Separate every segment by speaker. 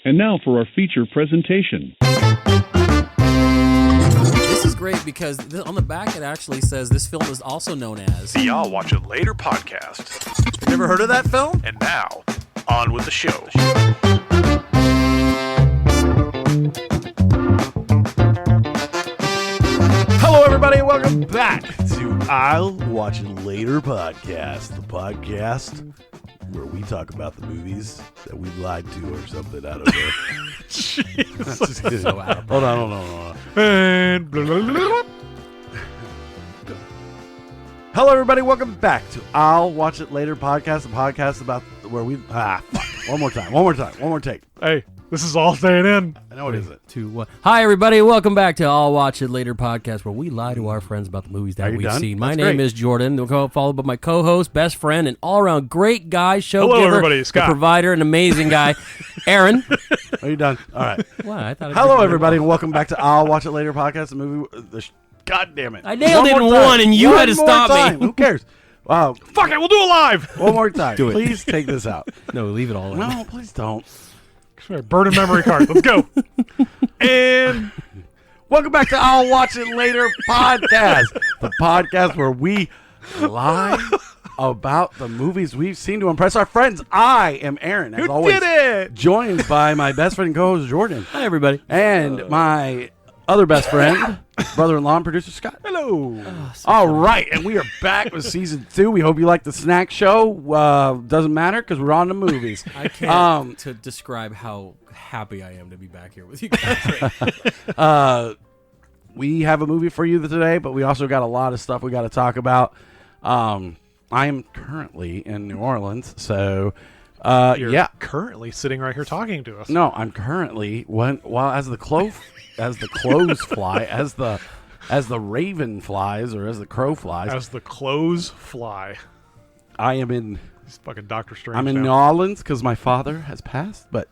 Speaker 1: And now for our feature presentation.
Speaker 2: This is great because on the back it actually says this film is also known as
Speaker 3: the I'll Watch It Later podcast.
Speaker 4: You never heard of that film?
Speaker 3: And now, on with the show.
Speaker 4: Hello, everybody, and welcome back to I'll Watch It Later podcast, the podcast where we talk about the movies that we lied to or something. I don't know.
Speaker 2: so out of
Speaker 4: Hold on.
Speaker 3: And blah, blah, blah, blah.
Speaker 4: Hello, everybody, welcome back to I'll Watch It Later podcast, the podcast about where we one more take.
Speaker 3: Hey, this is all staying in.
Speaker 4: I know it isn't.
Speaker 2: Hi, everybody. Welcome back to I'll Watch It Later podcast, where we lie to our friends about the movies that we've seen. My name is Jordan, followed by my co-host, best friend, and all-around great guy, show giver,
Speaker 3: everybody. Scott.
Speaker 2: the provider, an amazing guy, Aaron.
Speaker 4: Are you done? All right.
Speaker 2: Wow, I thought.
Speaker 4: Hello, everybody, and welcome back to I'll Watch It Later podcast, the movie. God damn it!
Speaker 2: I nailed it in one, and you had to stop me.
Speaker 4: Who cares? Wow.
Speaker 3: Fuck it, we'll do it live.
Speaker 4: One more time.
Speaker 2: Do it.
Speaker 4: Please take this out.
Speaker 2: No, leave it all in.
Speaker 4: No, please don't.
Speaker 3: Burn a memory card. Let's go. And
Speaker 4: welcome back to I'll Watch It Later podcast, the podcast where we lie about the movies we've seen to impress our friends. I am Aaron, as always,
Speaker 3: did it?
Speaker 4: joined by my best friend and co-host Jordan.
Speaker 2: Hi, everybody.
Speaker 4: And my other best friend, brother-in-law and producer Scott.
Speaker 3: hello.
Speaker 4: All right, and we are back with season 2. We hope you like the snack show. Doesn't matter because we're on the movies.
Speaker 2: I can't to describe how happy I am to be back here with you guys.
Speaker 4: We have a movie for you today, but we also got a lot of stuff we got to talk about. I am currently in New Orleans, so
Speaker 3: You're currently sitting right here talking to us.
Speaker 4: No, I'm currently as the crows fly, as the raven flies, or as the crow flies.
Speaker 3: As the clothes fly.
Speaker 4: I am in.
Speaker 3: He's fucking Doctor Strange.
Speaker 4: I'm in New
Speaker 3: now.
Speaker 4: Orleans because my father has passed, but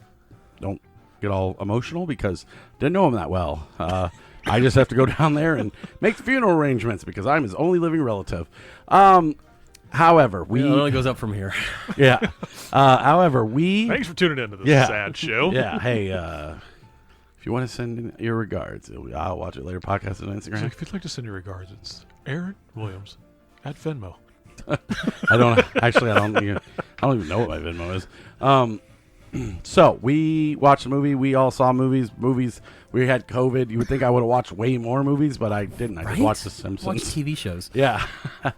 Speaker 4: don't get all emotional because didn't know him that well. I just have to go down there and make the funeral arrangements because I'm his only living relative. However,
Speaker 2: it only goes up from here.
Speaker 4: Yeah. However,
Speaker 3: Thanks for tuning into this sad show.
Speaker 4: Yeah. Hey, if you want to send in your regards, I'll Watch It Later podcast on Instagram.
Speaker 3: If you'd like to send your regards, it's Aaron Williams at Venmo.
Speaker 4: I don't even know what my Venmo is. So we watched a movie. We all saw movies. We had COVID. You would think I would have watched way more movies, but I didn't. I just watched The Simpsons.
Speaker 2: Watch TV shows.
Speaker 4: Yeah.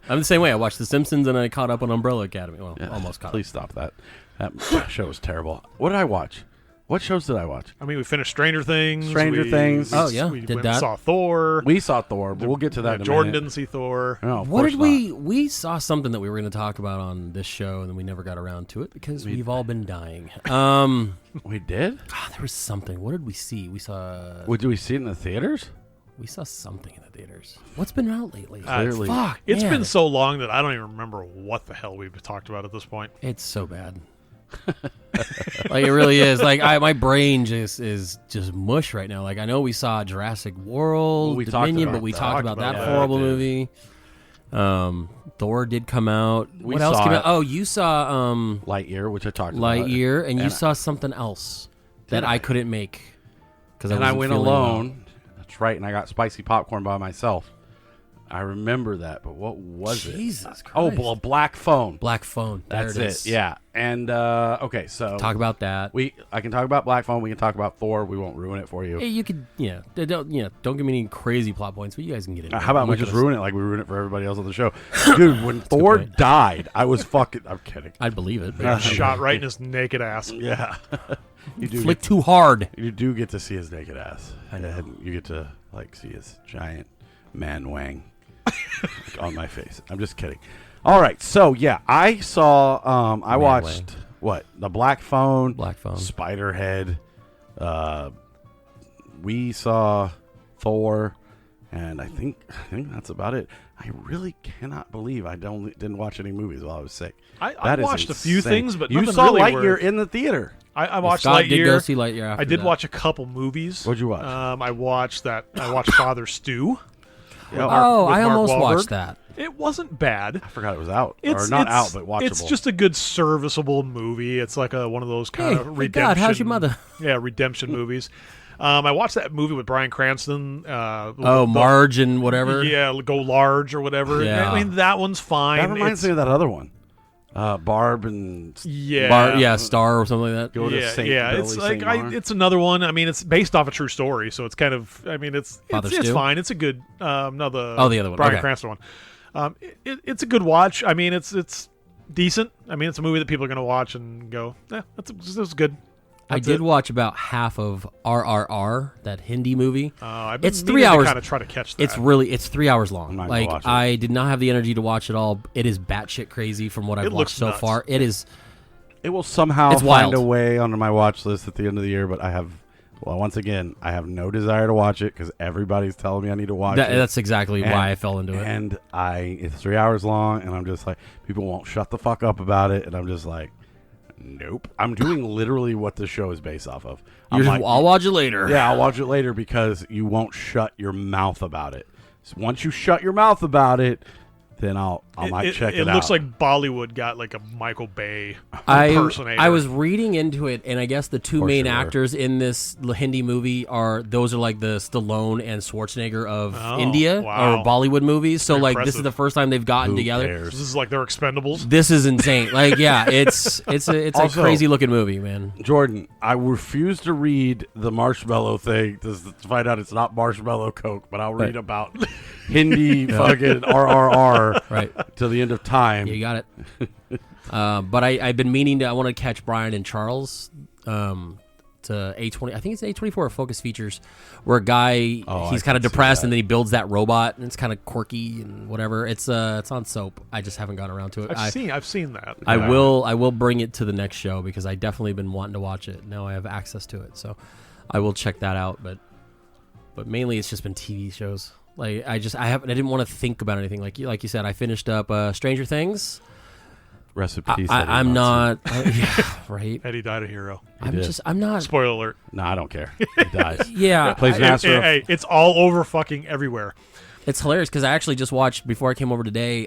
Speaker 2: I'm the same way. I watched The Simpsons and I caught up on Umbrella Academy. Well, almost caught up.
Speaker 4: Please stop that. That show was terrible. What did I watch? What shows did I watch?
Speaker 3: I mean, we finished Stranger Things.
Speaker 4: Oh,
Speaker 2: yeah.
Speaker 3: We
Speaker 2: Did
Speaker 3: went
Speaker 2: that.
Speaker 3: and saw Thor.
Speaker 4: We saw Thor, but we'll get to that in a
Speaker 3: Jordan
Speaker 4: minute.
Speaker 3: didn't see Thor.
Speaker 4: No, of
Speaker 2: What
Speaker 4: course
Speaker 2: did
Speaker 4: not.
Speaker 2: we saw something that we were going to talk about on this show, and then we never got around to it because we've all been dying.
Speaker 4: We did?
Speaker 2: There was something. What did we see? We saw.
Speaker 4: What, did we see it in the theaters?
Speaker 2: We saw something in the theaters. What's been out lately?
Speaker 4: Clearly.
Speaker 2: Fuck.
Speaker 3: It's
Speaker 2: man.
Speaker 3: been so long that I don't even remember what the hell we've talked about at this point.
Speaker 2: It's so bad. Like it really is. Like my brain just is just mush right now. Like I know we saw Jurassic World, Dominion, but we talked about that horrible movie. Thor did come out. What else came out? Oh, you saw
Speaker 4: Lightyear, which I talked about.
Speaker 2: Lightyear, and you saw something else that I couldn't make because
Speaker 4: I went alone. That's right, and I got spicy popcorn by myself. I remember that, but what was it?
Speaker 2: Jesus Christ.
Speaker 4: Oh, well, Black Phone.
Speaker 2: Black Phone.
Speaker 4: That's
Speaker 2: there it is.
Speaker 4: Yeah. And okay, so
Speaker 2: Talk about that.
Speaker 4: I can talk about Black Phone. We can talk about Thor. We won't ruin it for you.
Speaker 2: Hey, you could, don't give me any crazy plot points, but you guys can get it.
Speaker 4: How about we just ruin it like we ruin it for everybody else on the show? Dude, when Thor died, I was fucking. I'm kidding.
Speaker 2: I'd believe it.
Speaker 3: Shot right in his naked ass.
Speaker 4: Yeah. You do
Speaker 2: Flick too hard.
Speaker 4: You do get to see his naked ass.
Speaker 2: I know.
Speaker 4: And you get to see his giant man wang on my face. I'm just kidding. All right, so yeah, I saw. I watched the Black Phone, Spiderhead. We saw Thor, and I think that's about it. I really cannot believe I didn't watch any movies while I was sick.
Speaker 3: I watched a few things, but
Speaker 4: you
Speaker 3: nothing
Speaker 4: saw
Speaker 3: really
Speaker 4: Lightyear in the theater.
Speaker 3: I watched
Speaker 2: Scott
Speaker 3: Lightyear.
Speaker 2: Did go see Lightyear after
Speaker 3: I did
Speaker 2: that.
Speaker 3: watch a couple movies.
Speaker 4: What'd you watch?
Speaker 3: I watched Father Stew.
Speaker 2: I almost
Speaker 3: Wahlberg.
Speaker 2: watched that.
Speaker 3: It wasn't bad.
Speaker 4: I forgot it was out. Or not out, but watchable.
Speaker 3: It's just a good serviceable movie. It's like one of those kind of redemption.
Speaker 2: God, how's your mother?
Speaker 3: Yeah, redemption movies. I watched that movie with Bryan Cranston.
Speaker 2: Marge and whatever.
Speaker 3: Yeah, Go Large or whatever.
Speaker 2: Yeah.
Speaker 3: I mean, that one's fine.
Speaker 4: That reminds me of that other one. Barb and
Speaker 2: Star or something like that.
Speaker 4: Go to St. Billy,
Speaker 3: it's like
Speaker 4: St.
Speaker 3: it's another one. I mean, it's based off a true story, so it's kind of. I mean, it's fine. It's a good. The other one, Bryan Cranston one. It's a good watch. I mean, it's decent. I mean, it's a movie that people are going to watch and go, that's good.
Speaker 2: I did watch about half of RRR, that Hindi movie.
Speaker 3: It's
Speaker 2: 3 hours.
Speaker 3: Kind of try to catch that.
Speaker 2: It's 3 hours long. Like I did not have the energy to watch it all. It is batshit crazy from what I've watched so far. It is.
Speaker 4: It will somehow find
Speaker 2: wild.
Speaker 4: a way onto my watch list at the end of the year, but I have no desire to watch it because everybody's telling me I need to watch it.
Speaker 2: That's exactly why I fell into it.
Speaker 4: And it's 3 hours long, and I'm just like, people won't shut the fuck up about it, and I'm just like, nope. I'm doing literally what the show is based off of.
Speaker 2: I'll watch it later.
Speaker 4: Yeah, I'll watch it later because you won't shut your mouth about it. So once you shut your mouth about it, then I might check it out.
Speaker 3: It looks like Bollywood got like a Michael Bay impersonator.
Speaker 2: I was reading into it, and I guess the two main actors in this Hindi movie are like the Stallone and Schwarzenegger of India or Bollywood movies. So like this is the first time they've gotten together.
Speaker 3: This is like their Expendables.
Speaker 2: This is insane. Like it's a crazy looking movie, man.
Speaker 4: Jordan, I refuse to read the marshmallow thing to find out it's not marshmallow Coke, but I'll read about Hindi fucking RRR till the end of time.
Speaker 2: Yeah, you got it. But I've been meaning to. I want to catch Brian and Charles to A20. I think it's A24 or Focus Features, where a guy he's kind of depressed and then he builds that robot and it's kind of quirky and whatever. It's on soap. I just haven't gotten around to it.
Speaker 3: I've seen that.
Speaker 2: I will bring it to the next show because I definitely been wanting to watch it. Now I have access to it, so I will check that out. But mainly it's just been TV shows. Like I didn't want to think about anything. Like you said, I finished up Stranger Things.
Speaker 4: Rest in peace.
Speaker 2: I'm not. Right.
Speaker 3: Eddie died a hero.
Speaker 2: I'm not.
Speaker 3: Spoiler alert.
Speaker 4: No, I don't care. He dies.
Speaker 2: Yeah.
Speaker 4: Plays master.
Speaker 3: Hey, it's all over fucking everywhere.
Speaker 2: It's hilarious because I actually just watched before I came over today.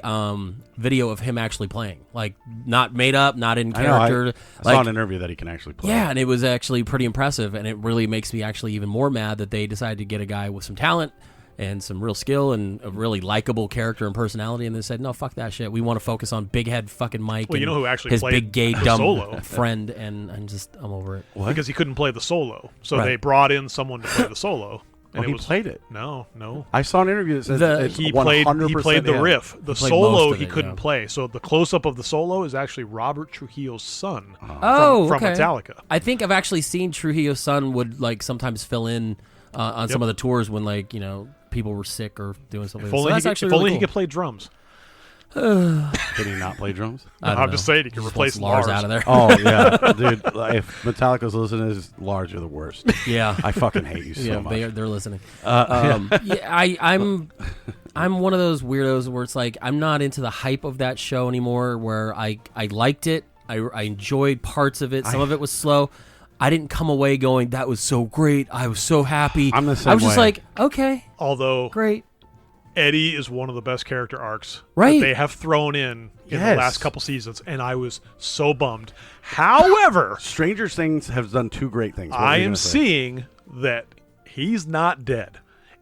Speaker 2: Video of him actually playing, like not made up, not in character.
Speaker 4: I saw an interview that he can actually play.
Speaker 2: Yeah, and it was actually pretty impressive, and it really makes me actually even more mad that they decided to get a guy with some talent and some real skill and a really likable character and personality, and they said, no, fuck that shit. We want to focus on big head fucking Mike.
Speaker 3: Well, you know who actually
Speaker 2: his
Speaker 3: played
Speaker 2: big gay
Speaker 3: the
Speaker 2: dumb
Speaker 3: solo?
Speaker 2: Friend, and I'm over it.
Speaker 3: What? Because he couldn't play the solo, so they brought in someone to play the solo. And
Speaker 4: he played it.
Speaker 3: No.
Speaker 4: I saw an interview that said
Speaker 3: he played the riff. The solo he couldn't play. So the close up of the solo is actually Robert Trujillo's son from Metallica.
Speaker 2: I think I've actually seen Trujillo's son would like sometimes fill in on some of the tours when people were sick or doing something.
Speaker 3: If only he could play drums.
Speaker 4: Can he not play drums?
Speaker 3: I'm just saying he can replace Lars
Speaker 2: out of there.
Speaker 4: Oh yeah, dude. If Metallica's listening, Lars, you're the worst.
Speaker 2: Yeah,
Speaker 4: I fucking hate you so much.
Speaker 2: They're listening. I'm one of those weirdos where it's like I'm not into the hype of that show anymore. Where I liked it, I enjoyed parts of it. Some of it was slow. I didn't come away going, that was so great. I was so happy.
Speaker 4: I'm the same
Speaker 2: I was
Speaker 4: way.
Speaker 2: just like, okay,
Speaker 3: although
Speaker 2: great.
Speaker 3: Eddie is one of the best character arcs
Speaker 2: that
Speaker 3: they have thrown in the last couple seasons, and I was so bummed. However,
Speaker 4: Stranger Things has done two great things.
Speaker 3: I am seeing that he's not dead,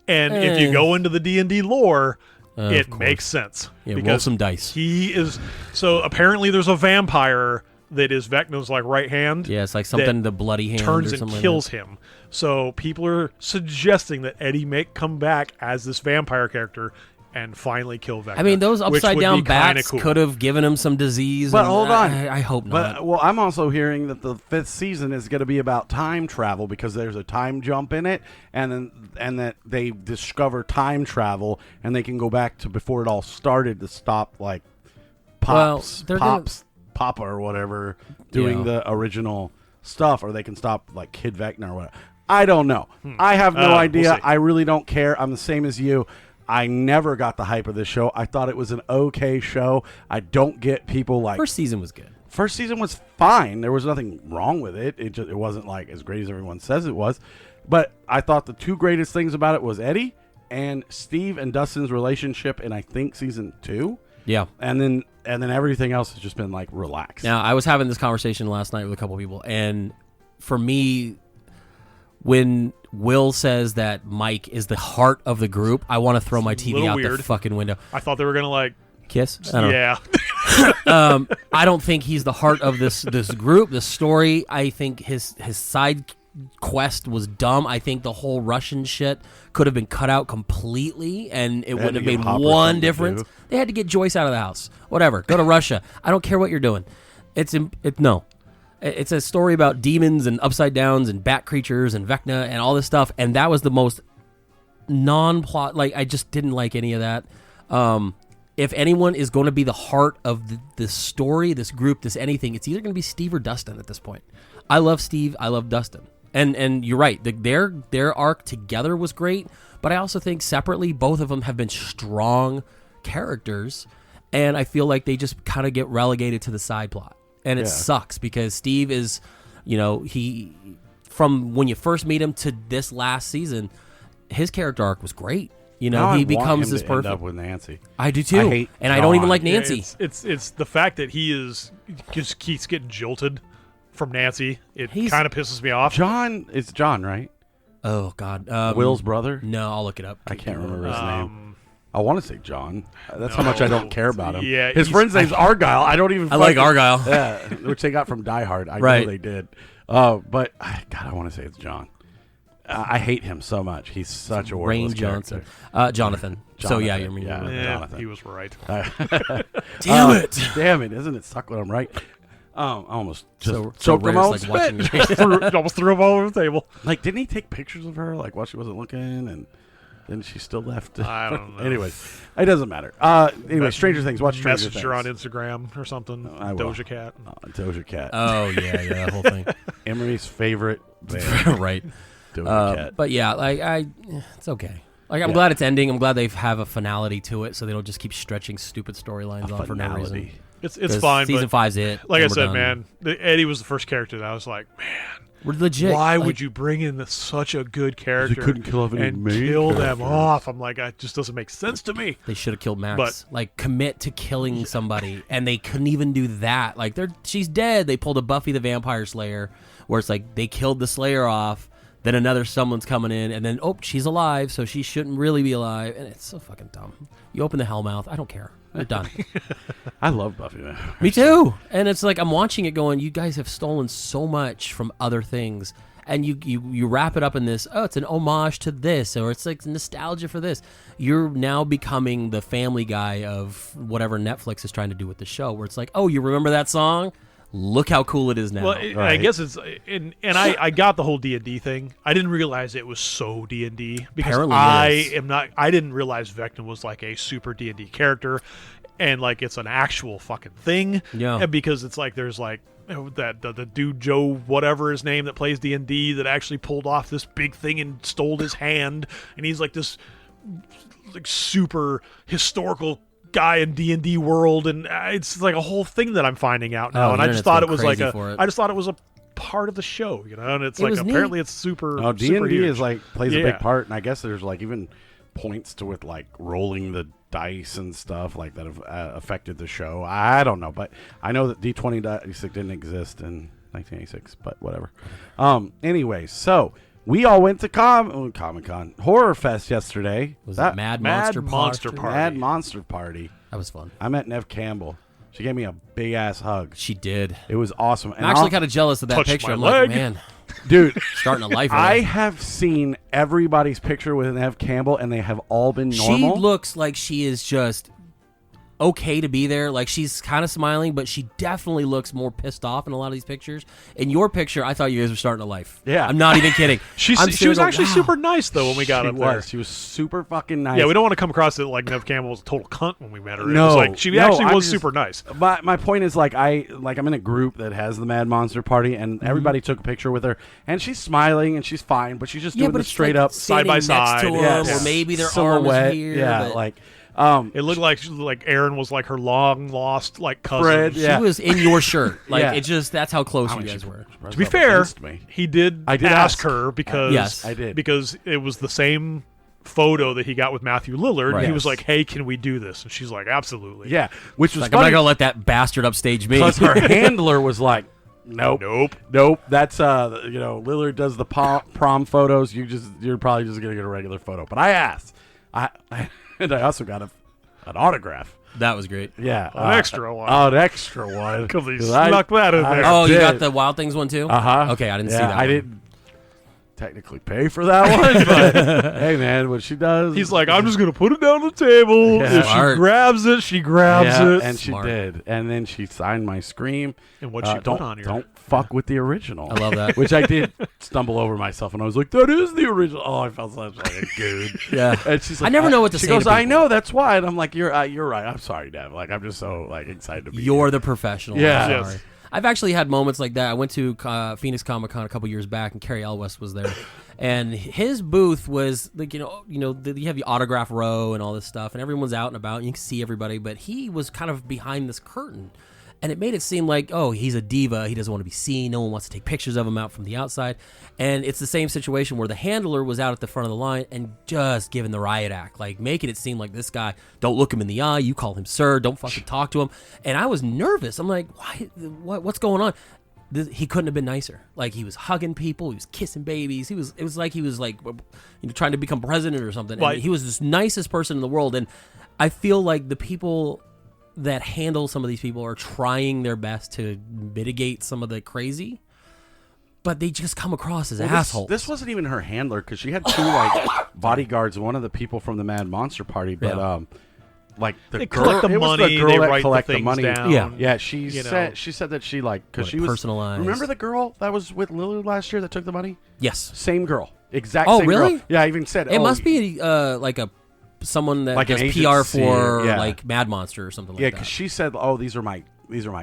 Speaker 3: and if you go into the D&D lore, it makes sense.
Speaker 2: Yeah,
Speaker 3: because
Speaker 2: roll some dice.
Speaker 3: He is so apparently there's a vampire that is Vecna's like right hand.
Speaker 2: Yeah, it's like something the bloody hand
Speaker 3: turns
Speaker 2: or something
Speaker 3: and kills
Speaker 2: like
Speaker 3: him. So people are suggesting that Eddie may come back as this vampire character and finally kill Vecna.
Speaker 2: I mean, those upside down bats
Speaker 3: cool.
Speaker 2: could have given him some disease.
Speaker 4: But hold on,
Speaker 2: I hope not.
Speaker 4: But I'm also hearing that the 5th season is going to be about time travel because there's a time jump in it, and that they discover time travel and they can go back to before it all started to stop like Papa or whatever doing the original stuff, or they can stop like Kid Vecna or whatever. I don't know. I have no idea.
Speaker 3: We'll see.
Speaker 4: I really don't care. I'm the same as you. I never got the hype of this show. I thought it was an okay show. I don't get people like...
Speaker 2: First season was good.
Speaker 4: First season was fine. There was nothing wrong with it. It wasn't like as great as everyone says it was. But I thought the two greatest things about it was Eddie and Steve and Dustin's relationship in I think season 2.
Speaker 2: Yeah.
Speaker 4: And then everything else has just been like relaxed.
Speaker 2: Now, I was having this conversation last night with a couple of people, and for me, when Will says that Mike is the heart of the group, I want to throw my TV out the fucking window.
Speaker 3: I thought they were gonna like
Speaker 2: kiss.
Speaker 3: Yeah.
Speaker 2: I don't think he's the heart of this group, this story. I think his side quest was dumb. I think the whole Russian shit could have been cut out completely, and it wouldn't have made one difference. They had to get Joyce out of the house. Whatever. Go to Russia. I don't care what you're doing. It's a story about demons and upside downs and bat creatures and Vecna and all this stuff, and that was the most non-plot. Like, I just didn't like any of that. If anyone is going to be the heart of this story, this group, this anything, it's either going to be Steve or Dustin at this point. I love Steve. I love Dustin. And you're right. Their arc together was great, but I also think separately, both of them have been strong characters, and I feel like they just kind of get relegated to the side plot. And it sucks because Steve is, he, from when you first meet him to this last season, his character arc was great. He becomes this perfect.
Speaker 4: End up with Nancy.
Speaker 2: I do too, I don't even like Nancy.
Speaker 3: It's the fact that he just keeps getting jolted from Nancy. It kind of pisses me off.
Speaker 4: It's John, right?
Speaker 2: Oh God,
Speaker 4: Will's brother.
Speaker 2: No, I'll look it up.
Speaker 4: I can't remember his name. I want to say John. That's how much I don't care about him.
Speaker 3: Yeah,
Speaker 4: his friend's name's Argyle. I don't even.
Speaker 2: I like Argyle.
Speaker 4: Yeah, which they got from Die Hard. I know they did. But I want to say it's John. I hate him so much. He's such a worthless
Speaker 2: Rian Johnson.
Speaker 4: Jonathan.
Speaker 2: Jonathan. So yeah, you're
Speaker 4: Jonathan.
Speaker 3: He was right.
Speaker 2: Damn it!
Speaker 4: Damn it! Isn't it suck when I'm right? I almost just
Speaker 2: so
Speaker 4: choked him out.
Speaker 3: Almost threw him all over the table.
Speaker 4: Like, didn't he take pictures of her like while she wasn't looking, and then she still left?
Speaker 3: I don't know.
Speaker 4: Anyway, it doesn't matter. Anyway, Stranger Things. Watch Stranger Things.
Speaker 3: Message her on Instagram or something. Doja Cat.
Speaker 4: Doja Cat.
Speaker 2: Oh yeah, that whole thing.
Speaker 4: Emery's favorite band.
Speaker 2: Right.
Speaker 4: Doja Cat.
Speaker 2: But yeah, it's okay. Like, I'm glad it's ending. I'm glad they have a finality to it, so they don't just keep stretching stupid storylines on for no reason.
Speaker 3: It's fine.
Speaker 2: Season 5's it.
Speaker 3: Like I said, man, Eddie was the first character that I was like, man,
Speaker 2: we're legit.
Speaker 3: Why would you bring in such a good character
Speaker 4: couldn't kill off
Speaker 3: and kill them off? I'm like, it just doesn't make sense to me.
Speaker 2: They should have killed Max. But, commit to killing somebody, and they couldn't even do that. Like, she's dead. They pulled a Buffy the Vampire Slayer, where it's like they killed the Slayer off. Then someone's coming in, and then, she's alive, so she shouldn't really be alive. And it's so fucking dumb. You open the Hellmouth. I don't care. They're done.
Speaker 4: I love Buffy, man.
Speaker 2: Me too. And it's like I'm watching it going, you guys have stolen so much from other things. And you wrap it up in this, it's an homage to this, or it's like nostalgia for this. You're now becoming the Family Guy of whatever Netflix is trying to do with the show, where it's like, you remember that song? Look how cool it is now.
Speaker 3: Well, I guess it's I got the whole D&D thing. I didn't realize it was so D&D because
Speaker 2: apparently
Speaker 3: I didn't realize Vecna was like a super D&D character, and like it's an actual fucking thing.
Speaker 2: Yeah.
Speaker 3: And because it's like there's like that the dude Joe whatever his name that plays D&D that actually pulled off this big thing and stole his hand, and he's like this like super historical guy in D&D world, and it's like a whole thing that I'm finding out now, and I just thought it was like I just thought it was a part of the show, and it's like apparently it's super.
Speaker 4: No, D&D is like plays a big part, and I guess there's like even points to it like rolling the dice and stuff like that have affected the show. I don't know, but I know that D20 didn't exist in 1986, but whatever. Anyway, so. We all went to Comic-Con Horror Fest yesterday.
Speaker 2: Was that Mad Monster Party?
Speaker 4: Mad Monster Party.
Speaker 2: That was fun.
Speaker 4: I met Neve Campbell. She gave me a big ass hug.
Speaker 2: She did.
Speaker 4: It was awesome.
Speaker 2: I'm actually kind of jealous of that picture. I'm like, man,
Speaker 4: dude,
Speaker 2: starting a life.
Speaker 4: I have seen everybody's picture with Neve Campbell, and they have all been normal.
Speaker 2: She looks like she is just okay to be there. Like, she's kind of smiling, but she definitely looks more pissed off in a lot of these pictures. In your picture, I thought you guys were starting a life.
Speaker 4: Yeah.
Speaker 2: I'm not even kidding.
Speaker 3: She was actually super nice, though, when we got up there.
Speaker 4: She was super fucking nice.
Speaker 3: Yeah, we don't want to come across it like Neve Campbell was a total cunt when we met her.
Speaker 4: No.
Speaker 3: It was like, she actually was super nice.
Speaker 4: My point is, I'm in a group that has the Mad Monster Party, and everybody took a picture with her, and she's smiling, and she's fine, but she's just doing it straight up.
Speaker 3: Side by side.
Speaker 2: Or maybe their arm is here.
Speaker 4: Yeah,
Speaker 3: it looked like Aaron was like her long lost cousin.
Speaker 4: Fred,
Speaker 2: She was in your shirt. It just, that's how close you guys were.
Speaker 3: To be fair, he did ask her because
Speaker 2: yes,
Speaker 4: I did,
Speaker 3: because it was the same photo that he got with Matthew Lillard.
Speaker 2: Right.
Speaker 3: And he was like, "Hey, can we do this?" And she's like, "Absolutely."
Speaker 4: Yeah, which was
Speaker 2: like,
Speaker 4: funny.
Speaker 2: I'm not gonna let that bastard upstage me.
Speaker 4: Because her handler was like, Nope. That's Lillard does the prom photos. You're probably just gonna get a regular photo. But I asked, and I also got an autograph.
Speaker 2: That was great.
Speaker 4: Yeah,
Speaker 3: an extra one.
Speaker 4: Oh, an extra one
Speaker 3: because he snuck that in there.
Speaker 2: Oh, you got the Wild Things one too? Okay, I didn't see that.
Speaker 4: I didn't technically pay for that one, but hey, man, what she does.
Speaker 3: He's like, I'm just gonna put it down on the table.
Speaker 4: Yeah.
Speaker 3: If she grabs it, she grabs it.
Speaker 4: And she did. And then she signed my Scream.
Speaker 3: And what she put on here?
Speaker 4: Don't fuck with the original.
Speaker 2: I love that.
Speaker 4: Which I did stumble over myself, and I was like, that is the original. Oh, I felt such like a dude.
Speaker 2: Yeah.
Speaker 4: And she's like,
Speaker 2: I never know what to say.
Speaker 4: She goes,
Speaker 2: to
Speaker 4: I know, that's why. And I'm like, you're right. I'm sorry, Dad. Like, I'm just so excited to be
Speaker 2: You're
Speaker 4: here.
Speaker 2: the professional.
Speaker 4: Yeah.
Speaker 2: I'm sorry. I've actually had moments like that. I went to Phoenix Comic-Con a couple years back, and Cary Elwes was there. And his booth was like, you have the autograph row and all this stuff, and everyone's out and about, and you can see everybody. But he was kind of behind this curtain, and it made it seem like, oh, he's a diva. He doesn't want to be seen. No one wants to take pictures of him out from the outside. And it's the same situation where the handler was out at the front of the line and just giving the riot act, like making it seem like this guy, don't look him in the eye. You call him sir. Don't fucking talk to him. And I was nervous. I'm like, what's going on? He couldn't have been nicer. Like, he was hugging people, he was kissing babies. It was like he was trying to become president or something. And he was the nicest person in the world. And I feel like the people that handle some of these people are trying their best to mitigate some of the crazy, but they just come across as assholes.
Speaker 4: This wasn't even her handler, because she had two bodyguards. One of the people from the Mad Monster Party, but
Speaker 3: they collect the money, they write the things down.
Speaker 4: Yeah. She said that she because she was
Speaker 2: personalized.
Speaker 4: Remember the girl that was with Lillard last year that took the money?
Speaker 2: Yes,
Speaker 4: same girl, exact.
Speaker 2: Oh,
Speaker 4: same
Speaker 2: really?
Speaker 4: Girl. Yeah, I even said
Speaker 2: it must be someone that
Speaker 4: like
Speaker 2: does
Speaker 4: an
Speaker 2: PR
Speaker 4: agency,
Speaker 2: for like Mad Monster or something like that.
Speaker 4: Yeah, because she said, "Oh, these are my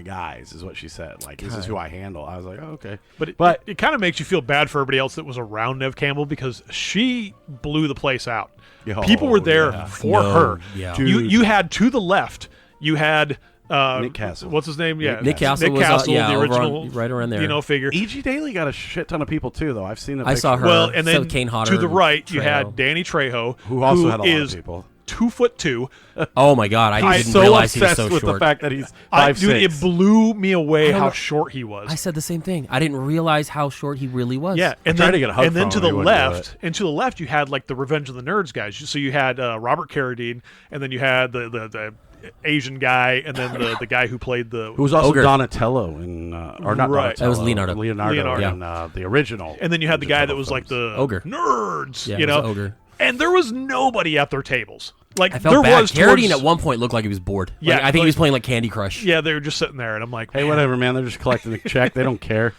Speaker 4: guys," is what she said. Like, this is who I handle. I was like, oh, okay.
Speaker 3: But it kind of makes you feel bad for everybody else that was around Neve Campbell, because she blew the place out. People were there for her.
Speaker 2: Yeah.
Speaker 3: You had to the left. You had
Speaker 4: Nick Castle.
Speaker 3: What's his name? Yeah,
Speaker 2: Nick Castle.
Speaker 3: Nick Castle, the original,
Speaker 2: right around there.
Speaker 3: Figure.
Speaker 4: E.G. Daly got a shit ton of people too, though. I've seen.
Speaker 2: I saw her.
Speaker 3: Well, and then
Speaker 2: Kane Hodder
Speaker 3: to the right,
Speaker 2: Trejo.
Speaker 3: you had Danny Trejo,
Speaker 4: who also had a lot of people.
Speaker 3: 2'2".
Speaker 2: Oh my God! I didn't
Speaker 4: so
Speaker 2: realize he was
Speaker 4: obsessed
Speaker 2: so
Speaker 4: with
Speaker 2: short.
Speaker 4: the fact that he's 5'6".
Speaker 3: Dude, it blew me away how short he was.
Speaker 2: I said the same thing. I didn't realize how short he really was.
Speaker 3: Yeah, and
Speaker 4: then
Speaker 3: to get a hug
Speaker 4: and then
Speaker 3: to the left, you had like the Revenge of the Nerds guys. So you had Robert Carradine, and then you had the Asian guy, and then the guy who played
Speaker 4: who was also
Speaker 2: Ogre.
Speaker 4: Donatello in or not
Speaker 3: right.
Speaker 4: Donatello,
Speaker 2: that was Leonardo
Speaker 4: in the original.
Speaker 3: And then you had the guy that was like the
Speaker 2: Ogre.
Speaker 3: Nerds,
Speaker 2: Yeah, Ogre.
Speaker 3: And there was nobody at their tables. Like,
Speaker 2: I felt
Speaker 3: there
Speaker 2: bad.
Speaker 3: was
Speaker 2: Carradine at one point looked like he was bored.
Speaker 3: Yeah,
Speaker 2: I think he was playing like Candy Crush.
Speaker 3: Yeah, they were just sitting there, and I'm like,
Speaker 4: hey, whatever, man. They're just collecting a check. They don't care.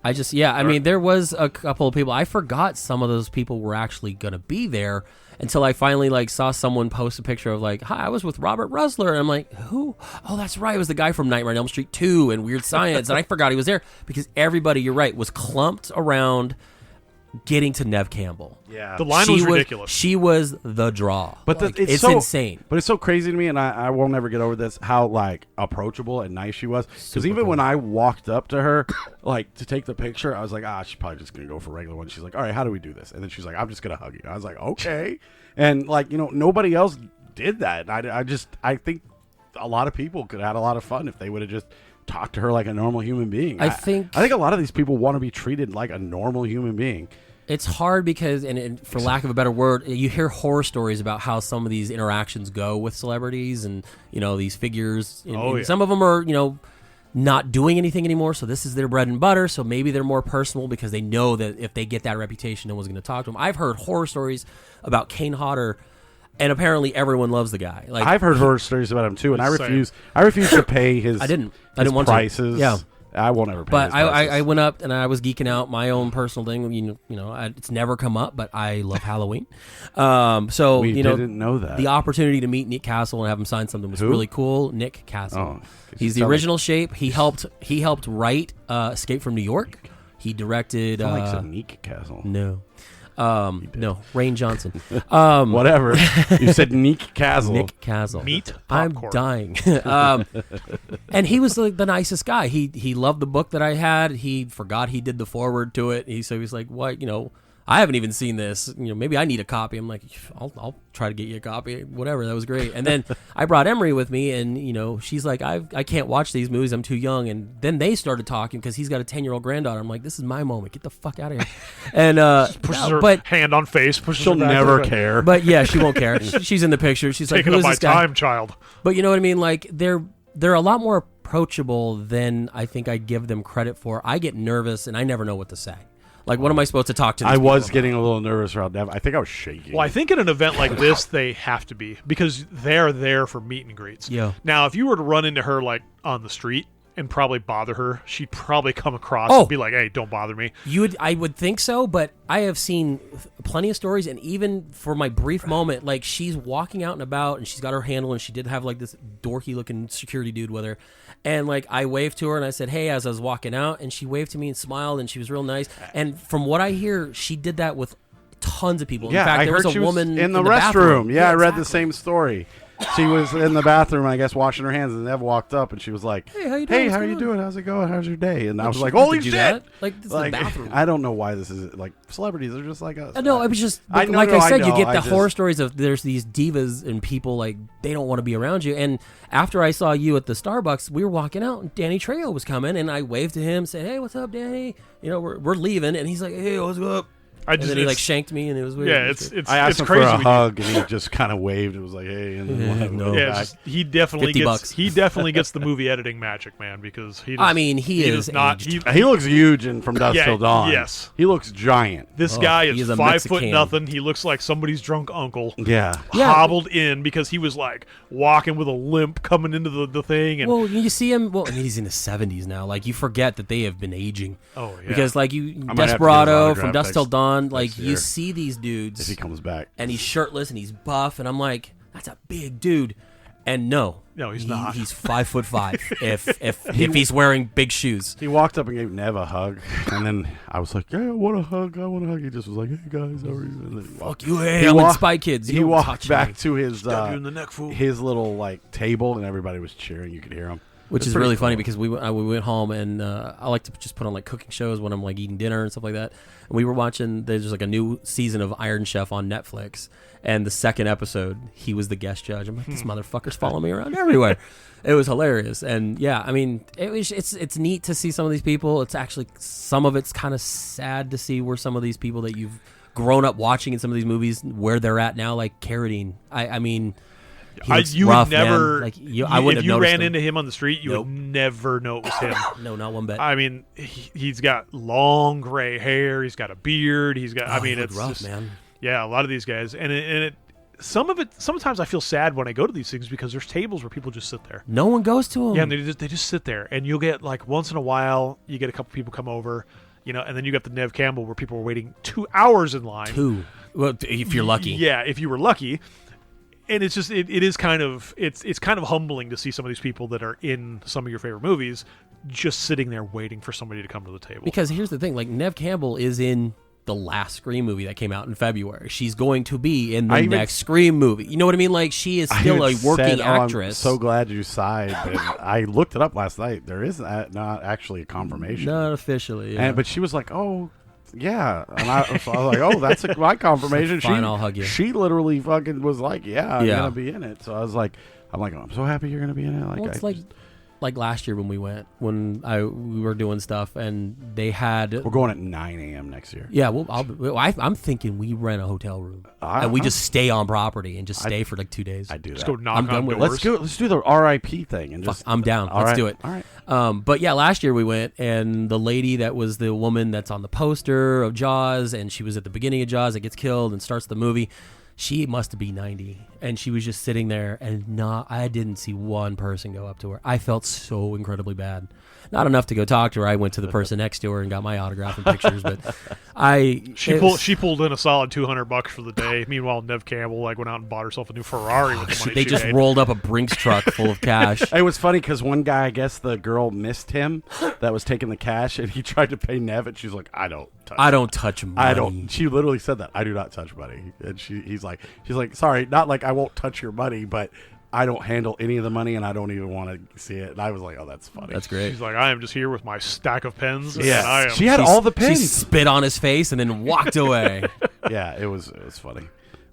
Speaker 2: I mean, there was a couple of people. I forgot some of those people were actually going to be there until I finally saw someone post a picture of hi, I was with Robert Rusler. And I'm like, who? Oh, that's right. It was the guy from Nightmare on Elm Street 2 and Weird Science. And I forgot he was there because everybody, you're right, was clumped around getting to Neve Campbell.
Speaker 3: Yeah, the line was ridiculous.
Speaker 2: She was the draw.
Speaker 4: But it's
Speaker 2: so insane.
Speaker 4: But it's so crazy to me, and I will never get over this, how approachable and nice she was. Because even when I walked up to her, to take the picture, I was like, she's probably just gonna go for a regular one. She's like, all right, how do we do this? And then she's like, I'm just gonna hug you. I was like, okay. And nobody else did that. I think a lot of people could have had a lot of fun if they would have just talked to her like a normal human being. I think a lot of these people want to be treated like a normal human being.
Speaker 2: It's hard because, and for lack of a better word, you hear horror stories about how some of these interactions go with celebrities and, these figures. Some of them are, not doing anything anymore, so this is their bread and butter, so maybe they're more personal because they know that if they get that reputation, no one's going to talk to them. I've heard horror stories about Kane Hodder, and apparently everyone loves the guy.
Speaker 4: I've heard horror stories about him, too, and I refuse to pay his
Speaker 2: I didn't want
Speaker 4: prices.
Speaker 2: To. Yeah.
Speaker 4: I won't ever pay
Speaker 2: But
Speaker 4: his prices.
Speaker 2: I went up and I was geeking out my own personal thing. It's never come up, but I love Halloween. So
Speaker 4: we didn't know that.
Speaker 2: The opportunity to meet Nick Castle and have him sign something was really cool. Nick Castle.
Speaker 4: Oh,
Speaker 2: he's the original Shape. He helped write Escape from New York. He directed.
Speaker 4: I like Nick Castle.
Speaker 2: No. No, Rian Johnson.
Speaker 4: Whatever. You said Nick Castle.
Speaker 2: Nick Castle.
Speaker 3: Meat
Speaker 2: I'm
Speaker 3: popcorn.
Speaker 2: dying. And he was the nicest guy. He loved the book that I had. He forgot he did the foreword to it. He was like, what, I haven't even seen this. Maybe I need a copy. I'm like, I'll try to get you a copy. Whatever. That was great. And then I brought Emery with me, and she's like, I can't watch these movies. I'm too young. And then they started talking because he's got a 10-year-old granddaughter. I'm like, this is my moment. Get the fuck out of here. And
Speaker 3: pushes her hand on face.
Speaker 4: She'll never care.
Speaker 2: But yeah, she won't care. She's in the picture. She's
Speaker 3: taking
Speaker 2: like,
Speaker 3: up my time, child.
Speaker 2: But you know what I mean? Like they're a lot more approachable than I think I give them credit for. I get nervous and I never know what to say. Like, what am I supposed to talk to these people
Speaker 4: was getting a little nervous around Nev. I think I was shaking.
Speaker 3: Well, I think at an event like this, they have to be because they're there for meet and greets.
Speaker 2: Yeah.
Speaker 3: Now, if you were to run into her, like, on the street and probably bother her, she'd probably come across and be like, hey, don't bother me.
Speaker 2: I would think so, but I have seen plenty of stories, and even for my brief moment, like, she's walking out and about, and she's got her handle, and she did have, like, this dorky-looking security dude with her. And, like, I waved to her, and I said, hey, as I was walking out, and she waved to me and smiled, and she was real nice. And from what I hear, she did that with tons of people.
Speaker 4: Yeah,
Speaker 2: in fact,
Speaker 4: I
Speaker 2: there
Speaker 4: heard
Speaker 2: was a woman
Speaker 4: in the restroom.
Speaker 2: bathroom.
Speaker 4: Yeah, I read the same story. She was in the bathroom, I guess, washing her hands, and Nev walked up, and she was like,
Speaker 2: hey, how you doing?
Speaker 4: Hey, how are you doing? How's it going? How's your day? And I was like, holy shit!
Speaker 2: That? Like, this is the bathroom.
Speaker 4: I don't know why this is, like, celebrities are just like us.
Speaker 2: No, it was just, I said, you get the horror stories of there's these divas and people, like, they don't want to be around you. And after I saw you at the Starbucks, we were walking out, and Danny Trejo was coming, and I waved to him, said, hey, what's up, Danny? We're leaving, and he's like, hey, what's up? And then he like shanked me, and it was weird.
Speaker 3: Yeah, it's
Speaker 4: I asked him
Speaker 3: crazy
Speaker 4: for a hug, and he just kind of waved. It was like, hey, and then
Speaker 3: he definitely gets he definitely gets the movie editing magic, man, because he is not.
Speaker 4: He looks huge in From Dusk Till Dawn.
Speaker 3: Yes,
Speaker 4: he looks giant.
Speaker 3: This guy is 5'0" He looks like somebody's drunk uncle.
Speaker 4: Yeah,
Speaker 3: hobbled in because he was like walking with a limp coming into the thing. And
Speaker 2: you see him. Well, he's in his 70s now. Like, you forget that they have been aging.
Speaker 3: Oh yeah,
Speaker 2: because like Desperado, From Dusk Till Dawn. Like, you see these dudes
Speaker 4: if he comes back,
Speaker 2: and he's shirtless and he's buff, and I'm like, that's a big dude. And no,
Speaker 3: he's not.
Speaker 2: He's 5'5" if he's wearing big shoes.
Speaker 4: He walked up and gave Nev a hug, and then I was like, yeah, I want a hug. He just was like, hey guys, how are you? And then
Speaker 2: fuck you, hey, I'm in Spy Kids.
Speaker 4: He walked back to his little like table, and everybody was cheering. You could hear him.
Speaker 2: Which is really funny because we went home, and I like to just put on like cooking shows when I'm like eating dinner and stuff like that. And we were watching. There's like a new season of Iron Chef on Netflix, and the second episode, he was the guest judge. I'm like, this motherfucker's following me around everywhere. It was hilarious, and yeah, I mean, it's neat to see some of these people. It's actually some of it's kind of sad to see where some of these people that you've grown up watching in some of these movies where they're at now, like Carradine. I mean.
Speaker 3: You
Speaker 2: rough,
Speaker 3: would never.
Speaker 2: Like, I wouldn't
Speaker 3: if you ran into him on the street, you would never know it was him.
Speaker 2: No, not one bit.
Speaker 3: I mean, he's got long gray hair. He's got a beard. He's got. I mean, it's
Speaker 2: rough,
Speaker 3: just,
Speaker 2: man.
Speaker 3: Yeah, a lot of these guys, and it. Some of it. Sometimes I feel sad when I go to these things because there's tables where people just sit there.
Speaker 2: No one goes to them.
Speaker 3: Yeah, and they just sit there, and you'll get like once in a while you get a couple people come over, and then you got the Nev Campbell where people were waiting 2 hours in line.
Speaker 2: Well, if you're lucky.
Speaker 3: Yeah, if you were lucky. And it's just it is kind of it's kind of humbling to see some of these people that are in some of your favorite movies just sitting there waiting for somebody to come to the table.
Speaker 2: Because here's the thing, like Nev Campbell is in the last Scream movie that came out in February. She's going to be in the next Scream movie. You know what I mean? Like, she is still a working actress.
Speaker 4: I'm so glad you sighed. I looked it up last night. There is not actually a confirmation.
Speaker 2: Not officially. Yeah.
Speaker 4: But she was like, oh. Yeah, and I was like, "Oh, that's my confirmation."
Speaker 2: Fine, I'll hug you.
Speaker 4: She literally fucking was like, "Yeah, I'm gonna be in it." So I'm so happy you're gonna be in it. Like,
Speaker 2: well, it's like last year when we went, we were doing stuff, and they had.
Speaker 4: We're going at 9 a.m. next year.
Speaker 2: Yeah, well, I'm thinking we rent a hotel room and we just stay on property and just stay for like 2 days.
Speaker 4: I do that.
Speaker 3: Just go knock on doors.
Speaker 4: Let's do the RIP thing and just.
Speaker 2: I'm down. Let's do it.
Speaker 4: All right.
Speaker 2: But yeah, last year we went, and the lady that was the woman that's on the poster of Jaws, and she was at the beginning of Jaws that gets killed and starts the movie. She must be 90, and she was just sitting there, and I didn't see one person go up to her. I felt so incredibly bad. Not enough to go talk to her. I went to the person next to her and got my autograph and pictures, but
Speaker 3: she pulled in a solid $200 for the day. Meanwhile, Nev Campbell went out and bought herself a new Ferrari with the money
Speaker 2: they just
Speaker 3: made.
Speaker 2: rolled up a Brinks truck full of cash.
Speaker 4: It was funny because one guy, I guess the girl missed him that was taking the cash, and he tried to pay Nev, and she's like, I don't touch money. She literally said that. I do not touch money. And she's like, sorry, not like I won't touch your money, but I don't handle any of the money, and I don't even want to see it. And I was like, oh, that's funny.
Speaker 2: That's great.
Speaker 3: She's like, I am just here with my stack of pens.
Speaker 4: Yeah, she had all the pens.
Speaker 2: She spit on his face and then walked away.
Speaker 4: Yeah, it was funny.